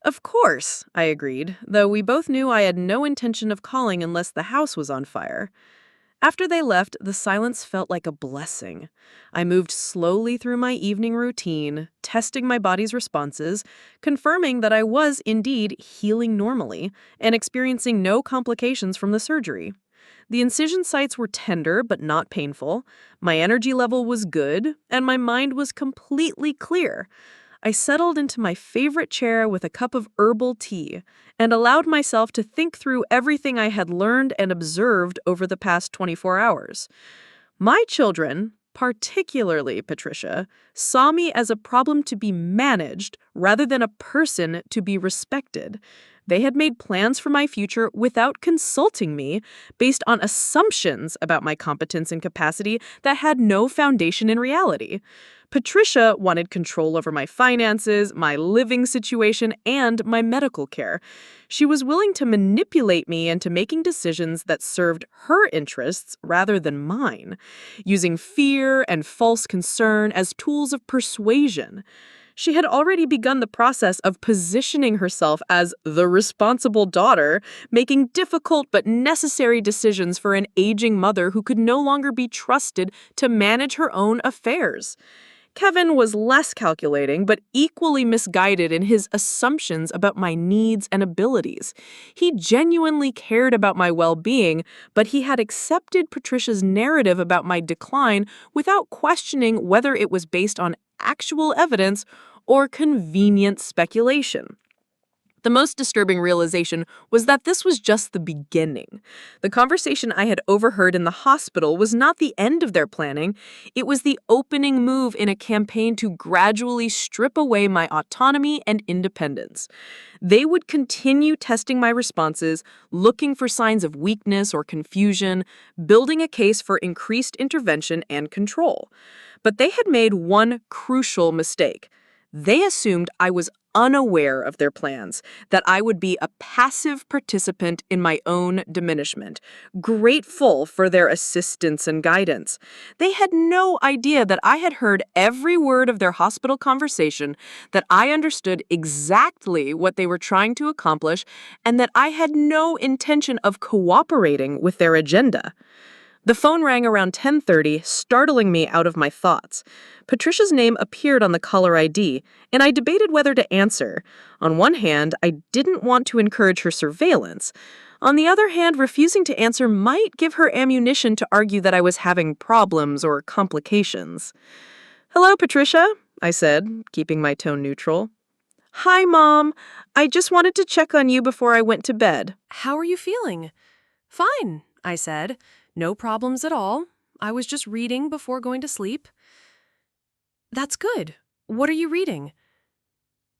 Of course, I agreed, though we both knew I had no intention of calling unless the house was on fire. After they left, the silence felt like a blessing. I moved slowly through my evening routine, testing my body's responses, confirming that I was indeed healing normally and experiencing no complications from the surgery. The incision sites were tender but not painful, my energy level was good, and my mind was completely clear. I settled into my favorite chair with a cup of herbal tea and allowed myself to think through everything I had learned and observed over the past 24 hours. My children, particularly Patricia, saw me as a problem to be managed rather than a person to be respected. They had made plans for my future without consulting me, based on assumptions about my competence and capacity that had no foundation in reality. Patricia wanted control over my finances, my living situation, and my medical care. She was willing to manipulate me into making decisions that served her interests rather than mine, using fear and false concern as tools of persuasion. She had already begun the process of positioning herself as the responsible daughter, making difficult but necessary decisions for an aging mother who could no longer be trusted to manage her own affairs. Kevin was less calculating, but equally misguided in his assumptions about my needs and abilities. He genuinely cared about my well-being, but he had accepted Patricia's narrative about my decline without questioning whether it was based on actual evidence or convenient speculation. The most disturbing realization was that this was just the beginning. The conversation I had overheard in the hospital was not the end of their planning. It was the opening move in a campaign to gradually strip away my autonomy and independence. They would continue testing my responses, looking for signs of weakness or confusion, building a case for increased intervention and control. But they had made one crucial mistake. They assumed I was unaware of their plans, that I would be a passive participant in my own diminishment, grateful for their assistance and guidance. They had no idea that I had heard every word of their hospital conversation, that I understood exactly what they were trying to accomplish, and that I had no intention of cooperating with their agenda. The phone rang around 10:30, startling me out of my thoughts. Patricia's name appeared on the caller ID, and I debated whether to answer. On one hand, I didn't want to encourage her surveillance. On the other hand, refusing to answer might give her ammunition to argue that I was having problems or complications. "Hello, Patricia," I said, keeping my tone neutral. "Hi, Mom. I just wanted to check on you before I went to bed." How are you feeling? Fine, I said. No problems at all. I was just reading before going to sleep. That's good. What are you reading?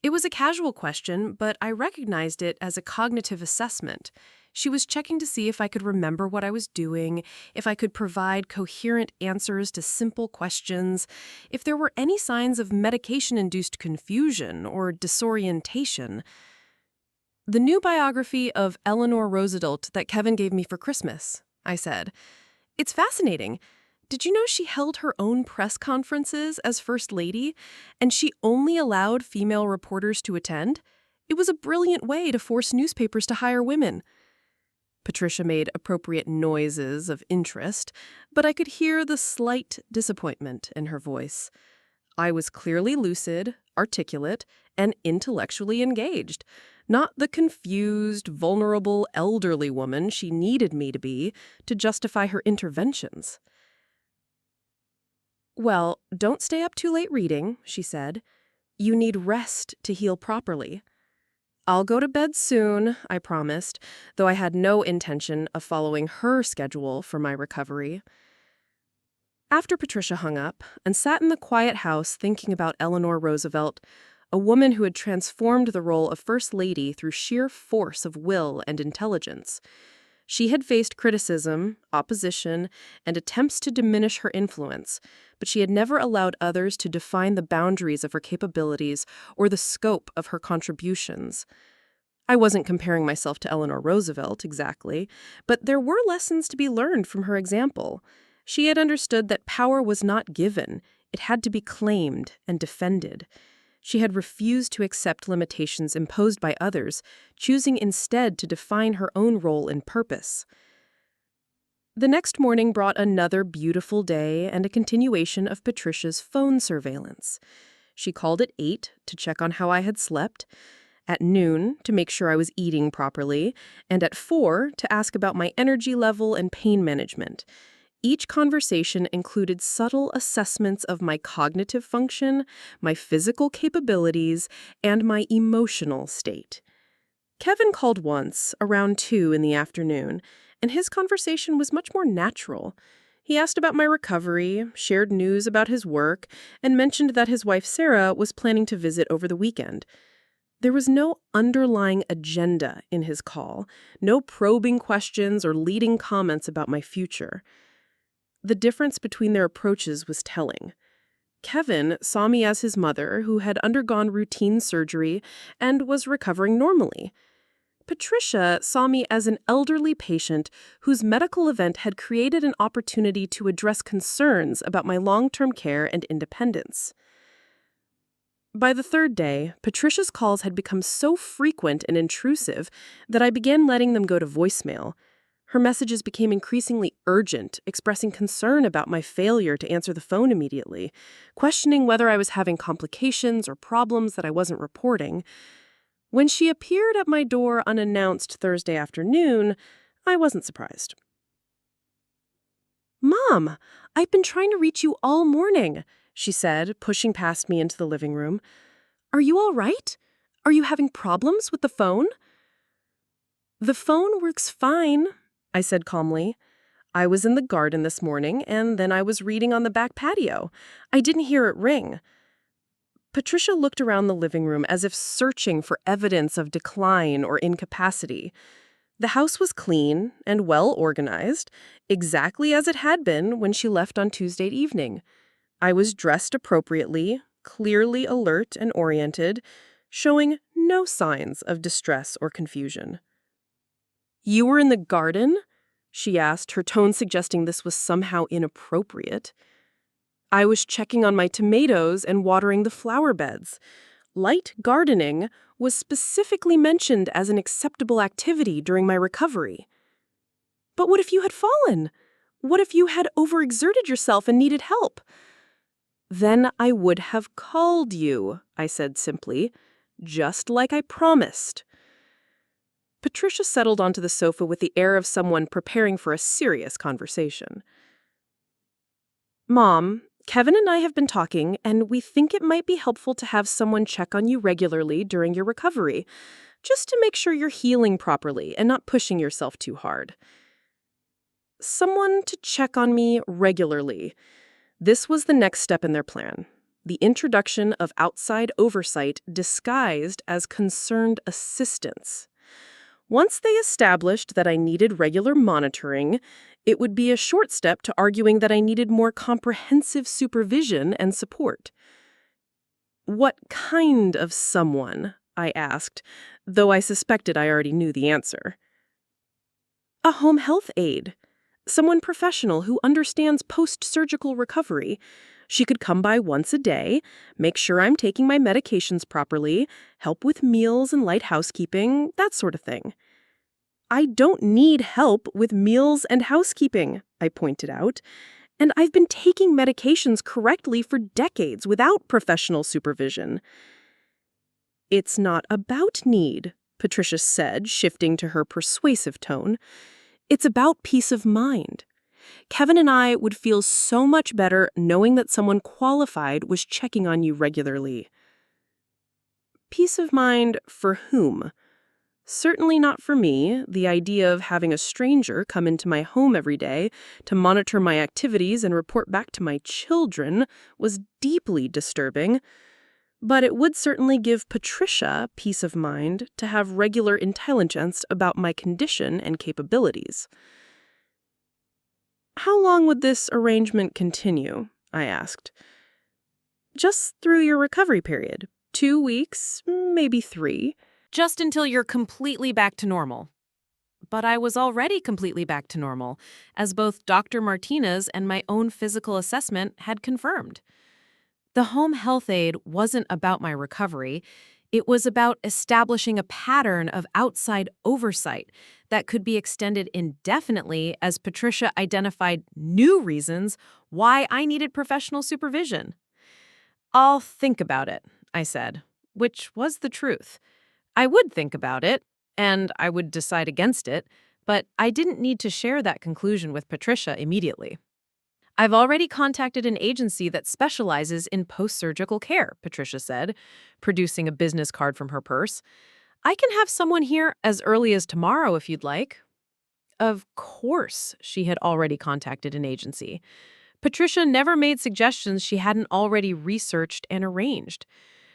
It was a casual question, but I recognized it as a cognitive assessment. She was checking to see if I could remember what I was doing, if I could provide coherent answers to simple questions, if there were any signs of medication-induced confusion or disorientation. The new biography of Eleanor Roosevelt that Kevin gave me for Christmas, I said. It's fascinating. Did you know she held her own press conferences as First Lady, and she only allowed female reporters to attend? It was a brilliant way to force newspapers to hire women. Patricia made appropriate noises of interest, but I could hear the slight disappointment in her voice. I was clearly lucid, articulate, and intellectually engaged, not the confused, vulnerable, elderly woman she needed me to be to justify her interventions. "Well, don't stay up too late reading," she said. "You need rest to heal properly." "I'll go to bed soon," I promised, though I had no intention of following her schedule for my recovery. After Patricia hung up and sat in the quiet house thinking about Eleanor Roosevelt, a woman who had transformed the role of First Lady through sheer force of will and intelligence. She had faced criticism, opposition, and attempts to diminish her influence, but she had never allowed others to define the boundaries of her capabilities or the scope of her contributions. I wasn't comparing myself to Eleanor Roosevelt exactly, but there were lessons to be learned from her example. She had understood that power was not given, it had to be claimed and defended. She had refused to accept limitations imposed by others, choosing instead to define her own role and purpose. The next morning brought another beautiful day and a continuation of Patricia's phone surveillance. She called at 8 to check on how I had slept, at noon to make sure I was eating properly, and at 4 to ask about my energy level and pain management. Each conversation included subtle assessments of my cognitive function, my physical capabilities, and my emotional state. Kevin called once, around 2 in the afternoon, and his conversation was much more natural. He asked about my recovery, shared news about his work, and mentioned that his wife Sarah was planning to visit over the weekend. There was no underlying agenda in his call, no probing questions or leading comments about my future. The difference between their approaches was telling. Kevin saw me as his mother, who had undergone routine surgery and was recovering normally. Patricia saw me as an elderly patient whose medical event had created an opportunity to address concerns about my long-term care and independence. By the third day, Patricia's calls had become so frequent and intrusive that I began letting them go to voicemail. Her messages became increasingly urgent, expressing concern about my failure to answer the phone immediately, questioning whether I was having complications or problems that I wasn't reporting. When she appeared at my door unannounced Thursday afternoon, I wasn't surprised. "Mom, I've been trying to reach you all morning," she said, pushing past me into the living room. "Are you all right? Are you having problems with the phone?" "The phone works fine," I said calmly. "I was in the garden this morning, and then I was reading on the back patio. I didn't hear it ring." Patricia looked around the living room as if searching for evidence of decline or incapacity. The house was clean and well organized, exactly as it had been when she left on Tuesday evening. I was dressed appropriately, clearly alert and oriented, showing no signs of distress or confusion. "You were in the garden?" she asked, her tone suggesting this was somehow inappropriate. "I was checking on my tomatoes and watering the flower beds. Light gardening was specifically mentioned as an acceptable activity during my recovery." "But what if you had fallen? What if you had overexerted yourself and needed help?" "Then I would have called you," I said simply, "just like I promised." Patricia settled onto the sofa with the air of someone preparing for a serious conversation. "Mom, Kevin and I have been talking, and we think it might be helpful to have someone check on you regularly during your recovery, just to make sure you're healing properly and not pushing yourself too hard." Someone to check on me regularly. This was the next step in their plan. The introduction of outside oversight disguised as concerned assistance. Once they established that I needed regular monitoring, it would be a short step to arguing that I needed more comprehensive supervision and support. "What kind of someone?" I asked, though I suspected I already knew the answer. "A home health aide. Someone professional who understands post-surgical recovery. She could come by once a day, make sure I'm taking my medications properly, help with meals and light housekeeping, that sort of thing." "I don't need help with meals and housekeeping," I pointed out, "and I've been taking medications correctly for decades without professional supervision." "It's not about need," Patricia said, shifting to her persuasive tone. "It's about peace of mind. Kevin and I would feel so much better knowing that someone qualified was checking on you regularly." Peace of mind for whom? Certainly not for me. The idea of having a stranger come into my home every day to monitor my activities and report back to my children was deeply disturbing. But it would certainly give Patricia peace of mind to have regular intelligence about my condition and capabilities. "How long would this arrangement continue?" I asked. "Just through your recovery period. 2 weeks, maybe 3. Just until you're completely back to normal." But I was already completely back to normal, as both Dr. Martinez and my own physical assessment had confirmed. The home health aide wasn't about my recovery. It was about establishing a pattern of outside oversight that could be extended indefinitely as Patricia identified new reasons why I needed professional supervision. "I'll think about it," I said, which was the truth. I would think about it, and I would decide against it, but I didn't need to share that conclusion with Patricia immediately. "I've already contacted an agency that specializes in post-surgical care," Patricia said, producing a business card from her purse. "I can have someone here as early as tomorrow if you'd like." Of course, she had already contacted an agency. Patricia never made suggestions she hadn't already researched and arranged.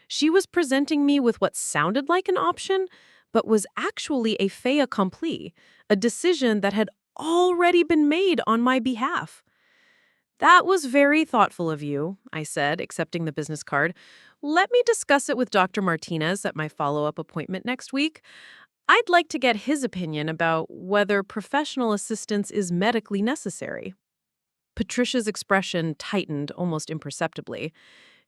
She was presenting me with what sounded like an option, but was actually a fait accompli, a decision that had already been made on my behalf. "That was very thoughtful of you," I said, accepting the business card. "Let me discuss it with Dr. Martinez at my follow-up appointment next week. I'd like to get his opinion about whether professional assistance is medically necessary." Patricia's expression tightened almost imperceptibly.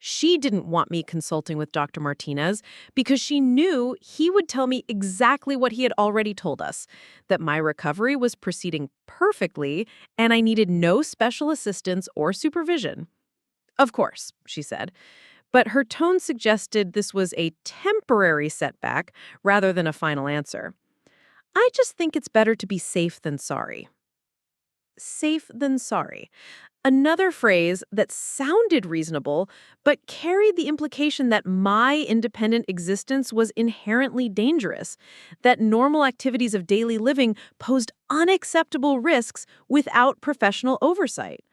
She didn't want me consulting with Dr. Martinez because she knew he would tell me exactly what he had already told us, that my recovery was proceeding perfectly and I needed no special assistance or supervision. Of course, she said, but her tone suggested this was a temporary setback rather than a final answer. I just think it's better to be safe than sorry. Safe than sorry. Another phrase that sounded reasonable, but carried the implication that my independent existence was inherently dangerous, that normal activities of daily living posed unacceptable risks without professional oversight.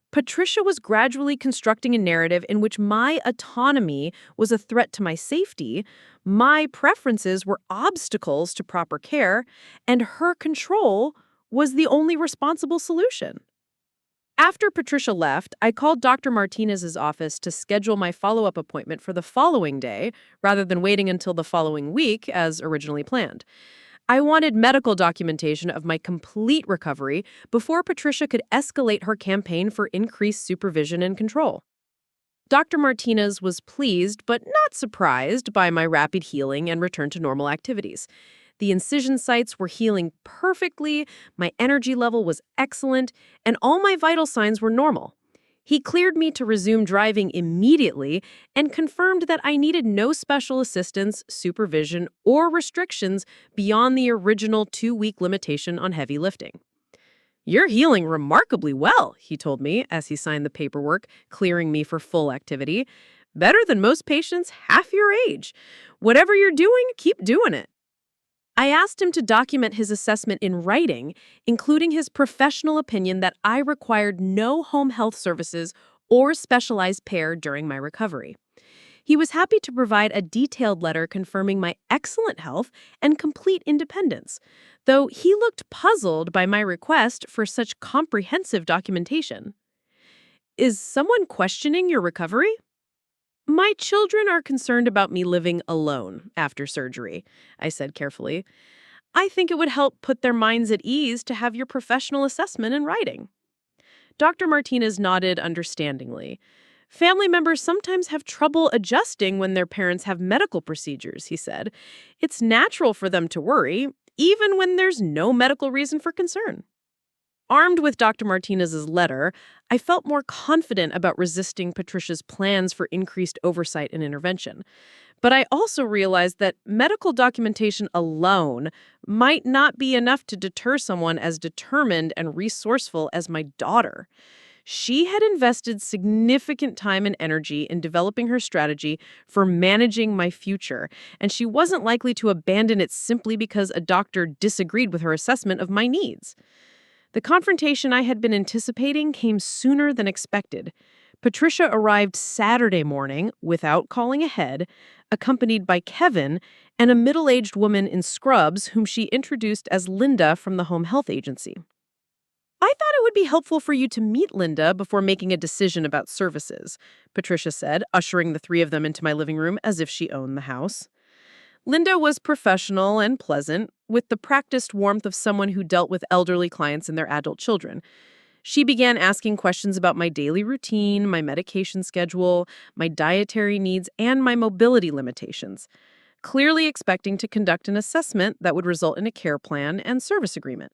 Patricia was gradually constructing a narrative in which my autonomy was a threat to my safety, my preferences were obstacles to proper care, and her control was the only responsible solution. After Patricia left, I called Dr. Martinez's office to schedule my follow-up appointment for the following day, rather than waiting until the following week, as originally planned. I wanted medical documentation of my complete recovery before Patricia could escalate her campaign for increased supervision and control. Dr. Martinez was pleased but not surprised by my rapid healing and return to normal activities. The incision sites were healing perfectly, my energy level was excellent, and all my vital signs were normal. He cleared me to resume driving immediately and confirmed that I needed no special assistance, supervision, or restrictions beyond the original 2-week limitation on heavy lifting. "You're healing remarkably well," he told me as he signed the paperwork, clearing me for full activity. "Better than most patients half your age. Whatever you're doing, keep doing it." I asked him to document his assessment in writing, including his professional opinion that I required no home health services or specialized care during my recovery. He was happy to provide a detailed letter confirming my excellent health and complete independence, though he looked puzzled by my request for such comprehensive documentation. "Is someone questioning your recovery?" "My children are concerned about me living alone after surgery," I said carefully. "I think it would help put their minds at ease to have your professional assessment in writing." Dr. Martinez nodded understandingly. "Family members sometimes have trouble adjusting when their parents have medical procedures," he said. "It's natural for them to worry, even when there's no medical reason for concern." Armed with Dr. Martinez's letter, I felt more confident about resisting Patricia's plans for increased oversight and intervention. But I also realized that medical documentation alone might not be enough to deter someone as determined and resourceful as my daughter. She had invested significant time and energy in developing her strategy for managing my future, and she wasn't likely to abandon it simply because a doctor disagreed with her assessment of my needs. The confrontation I had been anticipating came sooner than expected. Patricia arrived Saturday morning without calling ahead, accompanied by Kevin and a middle-aged woman in scrubs whom she introduced as Linda from the home health agency. "I thought it would be helpful for you to meet Linda before making a decision about services," Patricia said, ushering the three of them into my living room as if she owned the house. Linda was professional and pleasant, with the practiced warmth of someone who dealt with elderly clients and their adult children. She began asking questions about my daily routine, my medication schedule, my dietary needs, and my mobility limitations, clearly expecting to conduct an assessment that would result in a care plan and service agreement.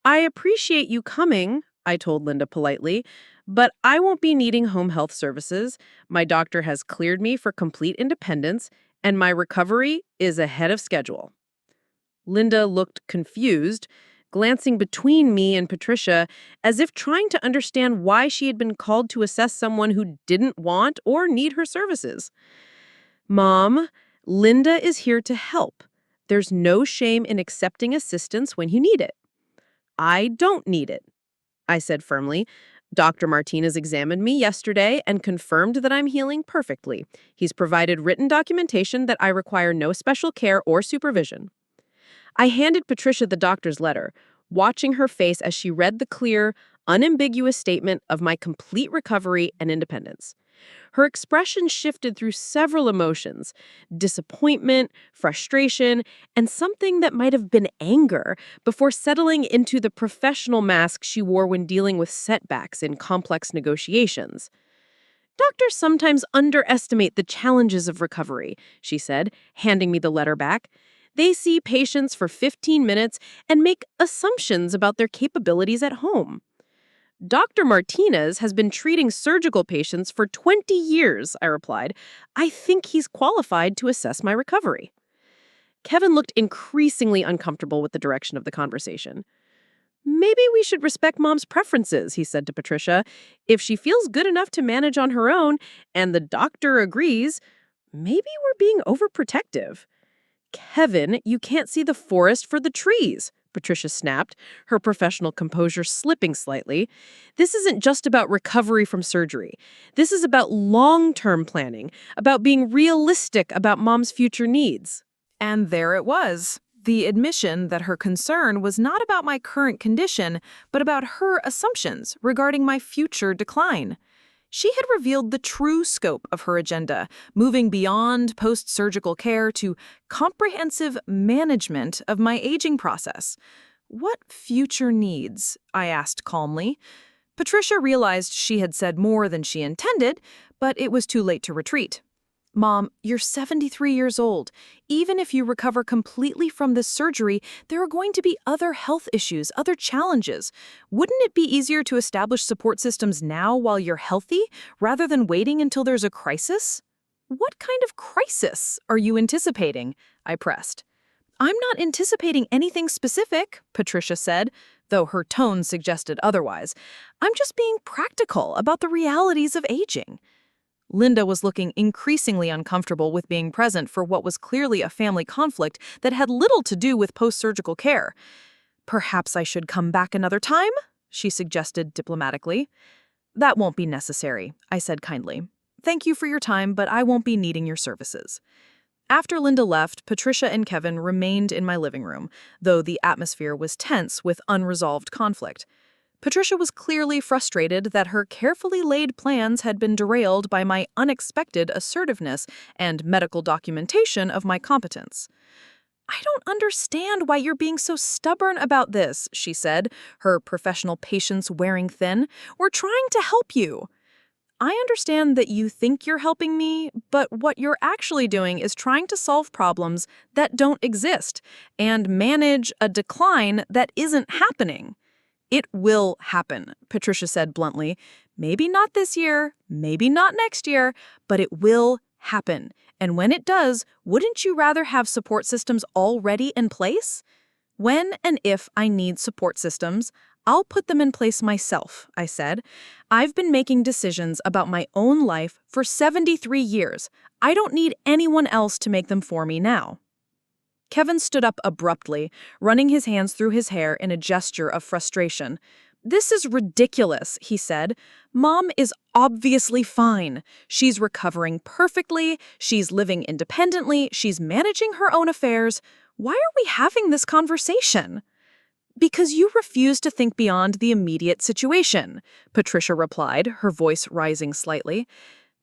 "I appreciate you coming," I told Linda politely, "but I won't be needing home health services. My doctor has cleared me for complete independence, and my recovery is ahead of schedule." Linda looked confused, glancing between me and Patricia as if trying to understand why she had been called to assess someone who didn't want or need her services. "Mom, Linda is here to help. There's no shame in accepting assistance when you need it." "I don't need it," I said firmly. "Dr. Martinez examined me yesterday and confirmed that I'm healing perfectly. He's provided written documentation that I require no special care or supervision." I handed Patricia the doctor's letter, watching her face as she read the clear, unambiguous statement of my complete recovery and independence. Her expression shifted through several emotions: disappointment, frustration, and something that might have been anger, before settling into the professional mask she wore when dealing with setbacks in complex negotiations. Doctors sometimes underestimate the challenges of recovery, she said, handing me the letter back. They see patients for 15 minutes and make assumptions about their capabilities at home. Dr. Martinez has been treating surgical patients for 20 years, I replied. I think he's qualified to assess my recovery. Kevin looked increasingly uncomfortable with the direction of the conversation. Maybe we should respect Mom's preferences, he said to Patricia. If she feels good enough to manage on her own, and the doctor agrees, maybe we're being overprotective. Kevin, you can't see the forest for the trees, Patricia snapped, her professional composure slipping slightly. This isn't just about recovery from surgery. This is about long-term planning, about being realistic about Mom's future needs. And there it was. The admission that her concern was not about my current condition, but about her assumptions regarding my future decline. She had revealed the true scope of her agenda, moving beyond post-surgical care to comprehensive management of my aging process. What future needs? I asked calmly. Patricia realized she had said more than she intended, but it was too late to retreat. Mom, you're 73 years old. Even if you recover completely from this surgery, there are going to be other health issues, other challenges. Wouldn't it be easier to establish support systems now while you're healthy, rather than waiting until there's a crisis? What kind of crisis are you anticipating? I pressed. I'm not anticipating anything specific, Patricia said, though her tone suggested otherwise. I'm just being practical about the realities of aging. Linda was looking increasingly uncomfortable with being present for what was clearly a family conflict that had little to do with post-surgical care. Perhaps I should come back another time, she suggested diplomatically. That won't be necessary, I said kindly. Thank you for your time, but I won't be needing your services. After Linda left, Patricia and Kevin remained in my living room, though the atmosphere was tense with unresolved conflict. Patricia was clearly frustrated that her carefully laid plans had been derailed by my unexpected assertiveness and medical documentation of my competence. I don't understand why you're being so stubborn about this, she said, her professional patience wearing thin. We're trying to help you. I understand that you think you're helping me, but what you're actually doing is trying to solve problems that don't exist and manage a decline that isn't happening. It will happen, Patricia said bluntly. Maybe not this year, maybe not next year, but it will happen. And when it does, wouldn't you rather have support systems already in place? When and if I need support systems, I'll put them in place myself, I said. I've been making decisions about my own life for 73 years. I don't need anyone else to make them for me now. Kevin stood up abruptly, running his hands through his hair in a gesture of frustration. This is ridiculous, he said. Mom is obviously fine. She's recovering perfectly, she's living independently, she's managing her own affairs. Why are we having this conversation? Because you refuse to think beyond the immediate situation, Patricia replied, her voice rising slightly.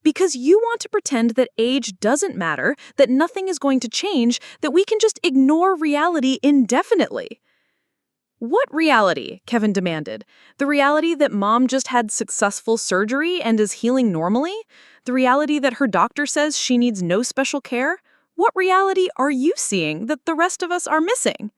Because you want to pretend that age doesn't matter, that nothing is going to change, that we can just ignore reality indefinitely. What reality? Kevin demanded. The reality that Mom just had successful surgery and is healing normally? The reality that her doctor says she needs no special care? What reality are you seeing that the rest of us are missing?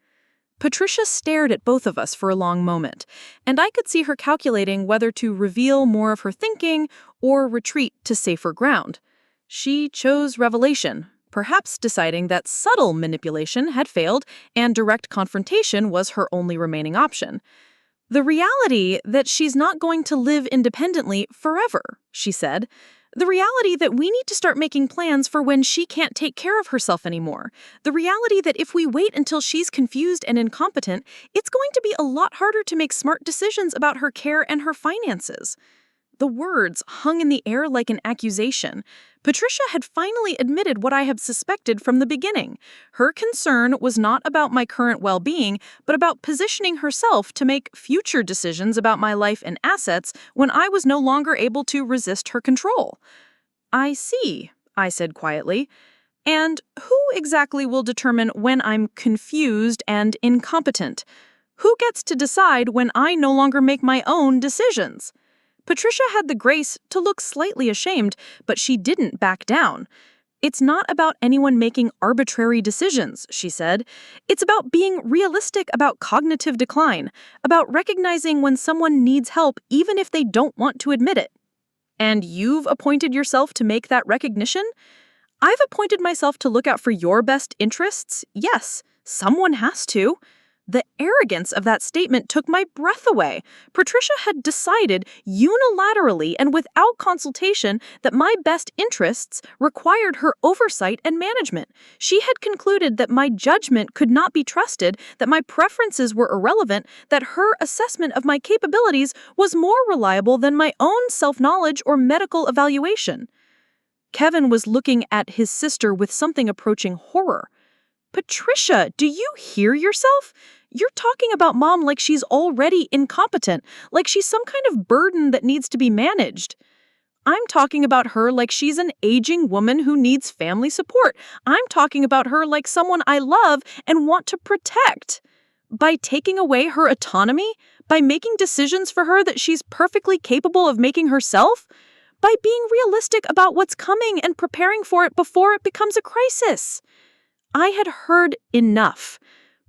Patricia stared at both of us for a long moment, and I could see her calculating whether to reveal more of her thinking or retreat to safer ground. She chose revelation, perhaps deciding that subtle manipulation had failed and direct confrontation was her only remaining option. The reality that she's not going to live independently forever, she said. The reality that we need to start making plans for when she can't take care of herself anymore. The reality that if we wait until she's confused and incompetent, it's going to be a lot harder to make smart decisions about her care and her finances. The words hung in the air like an accusation. Patricia had finally admitted what I had suspected from the beginning. Her concern was not about my current well-being, but about positioning herself to make future decisions about my life and assets when I was no longer able to resist her control. I see, I said quietly. And who exactly will determine when I'm confused and incompetent? Who gets to decide when I no longer make my own decisions? Patricia had the grace to look slightly ashamed, but she didn't back down. "It's not about anyone making arbitrary decisions," she said. "It's about being realistic about cognitive decline, about recognizing when someone needs help even if they don't want to admit it." "And you've appointed yourself to make that recognition?" "I've appointed myself to look out for your best interests. Yes, someone has to." The arrogance of that statement took my breath away. Patricia had decided unilaterally and without consultation that my best interests required her oversight and management. She had concluded that my judgment could not be trusted, that my preferences were irrelevant, that her assessment of my capabilities was more reliable than my own self-knowledge or medical evaluation. Kevin was looking at his sister with something approaching horror. "Patricia, do you hear yourself? You're talking about Mom like she's already incompetent, like she's some kind of burden that needs to be managed." "I'm talking about her like she's an aging woman who needs family support. I'm talking about her like someone I love and want to protect. By taking away her autonomy, by making decisions for her that she's perfectly capable of making herself, by being realistic about what's coming and preparing for it before it becomes a crisis." I had heard enough.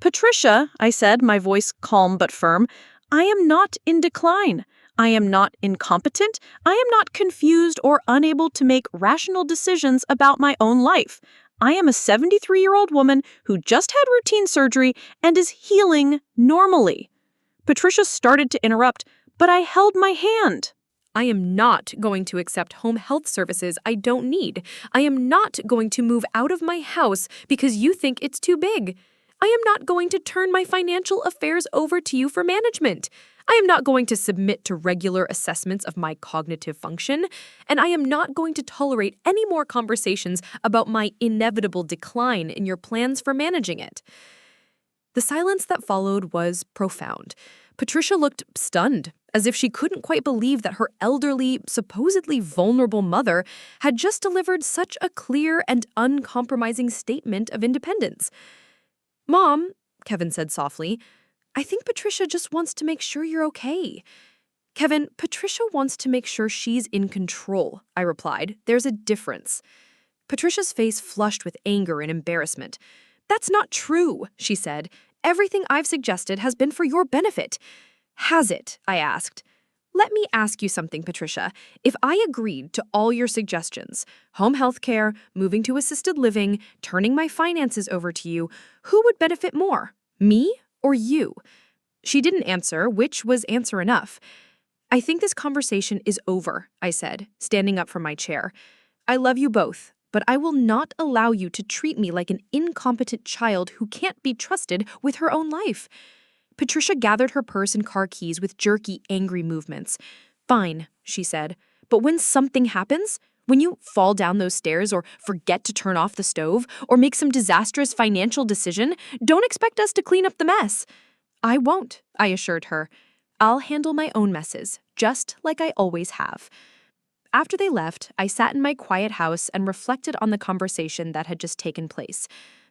"Patricia," I said, my voice calm but firm, "I am not in decline. I am not incompetent. I am not confused or unable to make rational decisions about my own life. I am a 73-year-old woman who just had routine surgery and is healing normally." Patricia started to interrupt, but I held my hand. I am not going to accept home health services I don't need. I am not going to move out of my house because you think it's too big. I am not going to turn my financial affairs over to you for management. I am not going to submit to regular assessments of my cognitive function, and I am not going to tolerate any more conversations about my inevitable decline in your plans for managing it. The silence that followed was profound. Patricia looked stunned, as if she couldn't quite believe that her elderly, supposedly vulnerable mother had just delivered such a clear and uncompromising statement of independence. "Mom," Kevin said softly, "I think Patricia just wants to make sure you're okay." "Kevin, Patricia wants to make sure she's in control," I replied. "There's a difference." Patricia's face flushed with anger and embarrassment. "That's not true," she said. "Everything I've suggested has been for your benefit." "Has it?" I asked. "Let me ask you something, Patricia. If I agreed to all your suggestions, home health care, moving to assisted living, turning my finances over to you, who would benefit more, me or you?" She didn't answer, which was answer enough. "I think this conversation is over," I said, standing up from my chair. "I love you both, but I will not allow you to treat me like an incompetent child who can't be trusted with her own life." Patricia gathered her purse and car keys with jerky, angry movements. "Fine," she said, "but when something happens, when you fall down those stairs or forget to turn off the stove or make some disastrous financial decision, don't expect us to clean up the mess." "I won't," I assured her. "I'll handle my own messes, just like I always have." After they left, I sat in my quiet house and reflected on the conversation that had just taken place.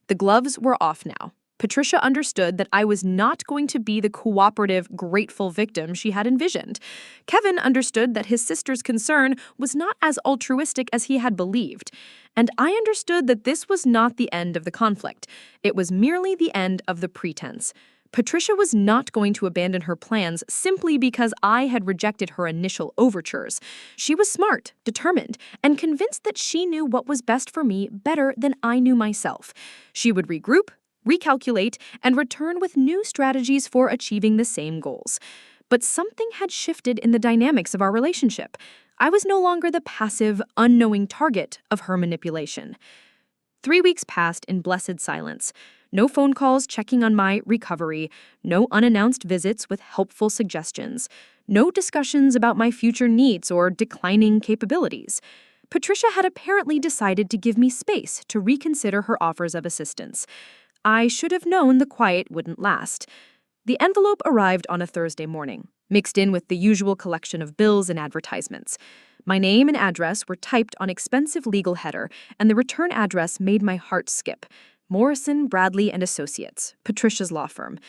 The gloves were off now. Patricia understood that I was not going to be the cooperative, grateful victim she had envisioned. Kevin understood that his sister's concern was not as altruistic as he had believed. And I understood that this was not the end of the conflict. It was merely the end of the pretense. Patricia was not going to abandon her plans simply because I had rejected her initial overtures. She was smart, determined, and convinced that she knew what was best for me better than I knew myself. She would regroup, recalculate, and return with new strategies for achieving the same goals. But something had shifted in the dynamics of our relationship. I was no longer the passive, unknowing target of her manipulation. 3 weeks passed in blessed silence. No phone calls checking on my recovery, no unannounced visits with helpful suggestions, no discussions about my future needs or declining capabilities. Patricia had apparently decided to give me space to reconsider her offers of assistance. I should have known the quiet wouldn't last. The envelope arrived on a Thursday morning, mixed in with the usual collection of bills and advertisements. My name and address were typed on expensive legal header, and the return address made my heart skip. Morrison, Bradley & Associates, Patricia's law firm.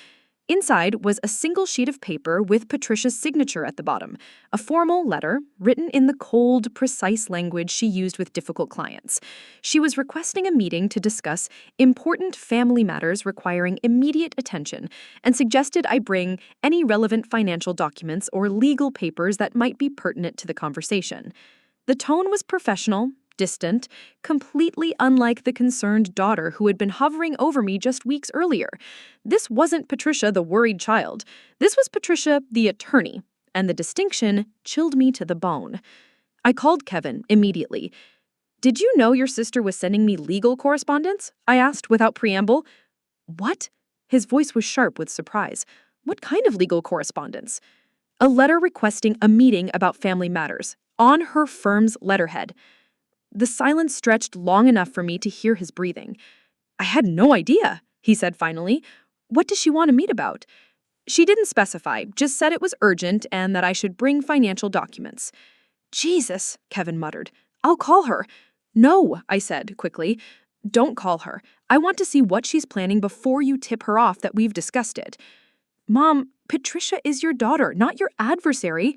Inside was a single sheet of paper with Patricia's signature at the bottom, a formal letter written in the cold, precise language she used with difficult clients. She was requesting a meeting to discuss important family matters requiring immediate attention and suggested I bring any relevant financial documents or legal papers that might be pertinent to the conversation. The tone was professional, distant, completely unlike the concerned daughter who had been hovering over me just weeks earlier. This wasn't Patricia, the worried child. This was Patricia, the attorney, and the distinction chilled me to the bone. I called Kevin immediately. "Did you know your sister was sending me legal correspondence?" I asked without preamble. "What?" His voice was sharp with surprise. "What kind of legal correspondence?" "A letter requesting a meeting about family matters, on her firm's letterhead." The silence stretched long enough for me to hear his breathing. "I had no idea," he said finally. "What does she want to meet about?" "She didn't specify, just said it was urgent and that I should bring financial documents." "Jesus," Kevin muttered. "I'll call her." "No," I said quickly. "Don't call her. I want to see what she's planning before you tip her off that we've discussed it." "Mom, Patricia is your daughter, not your adversary."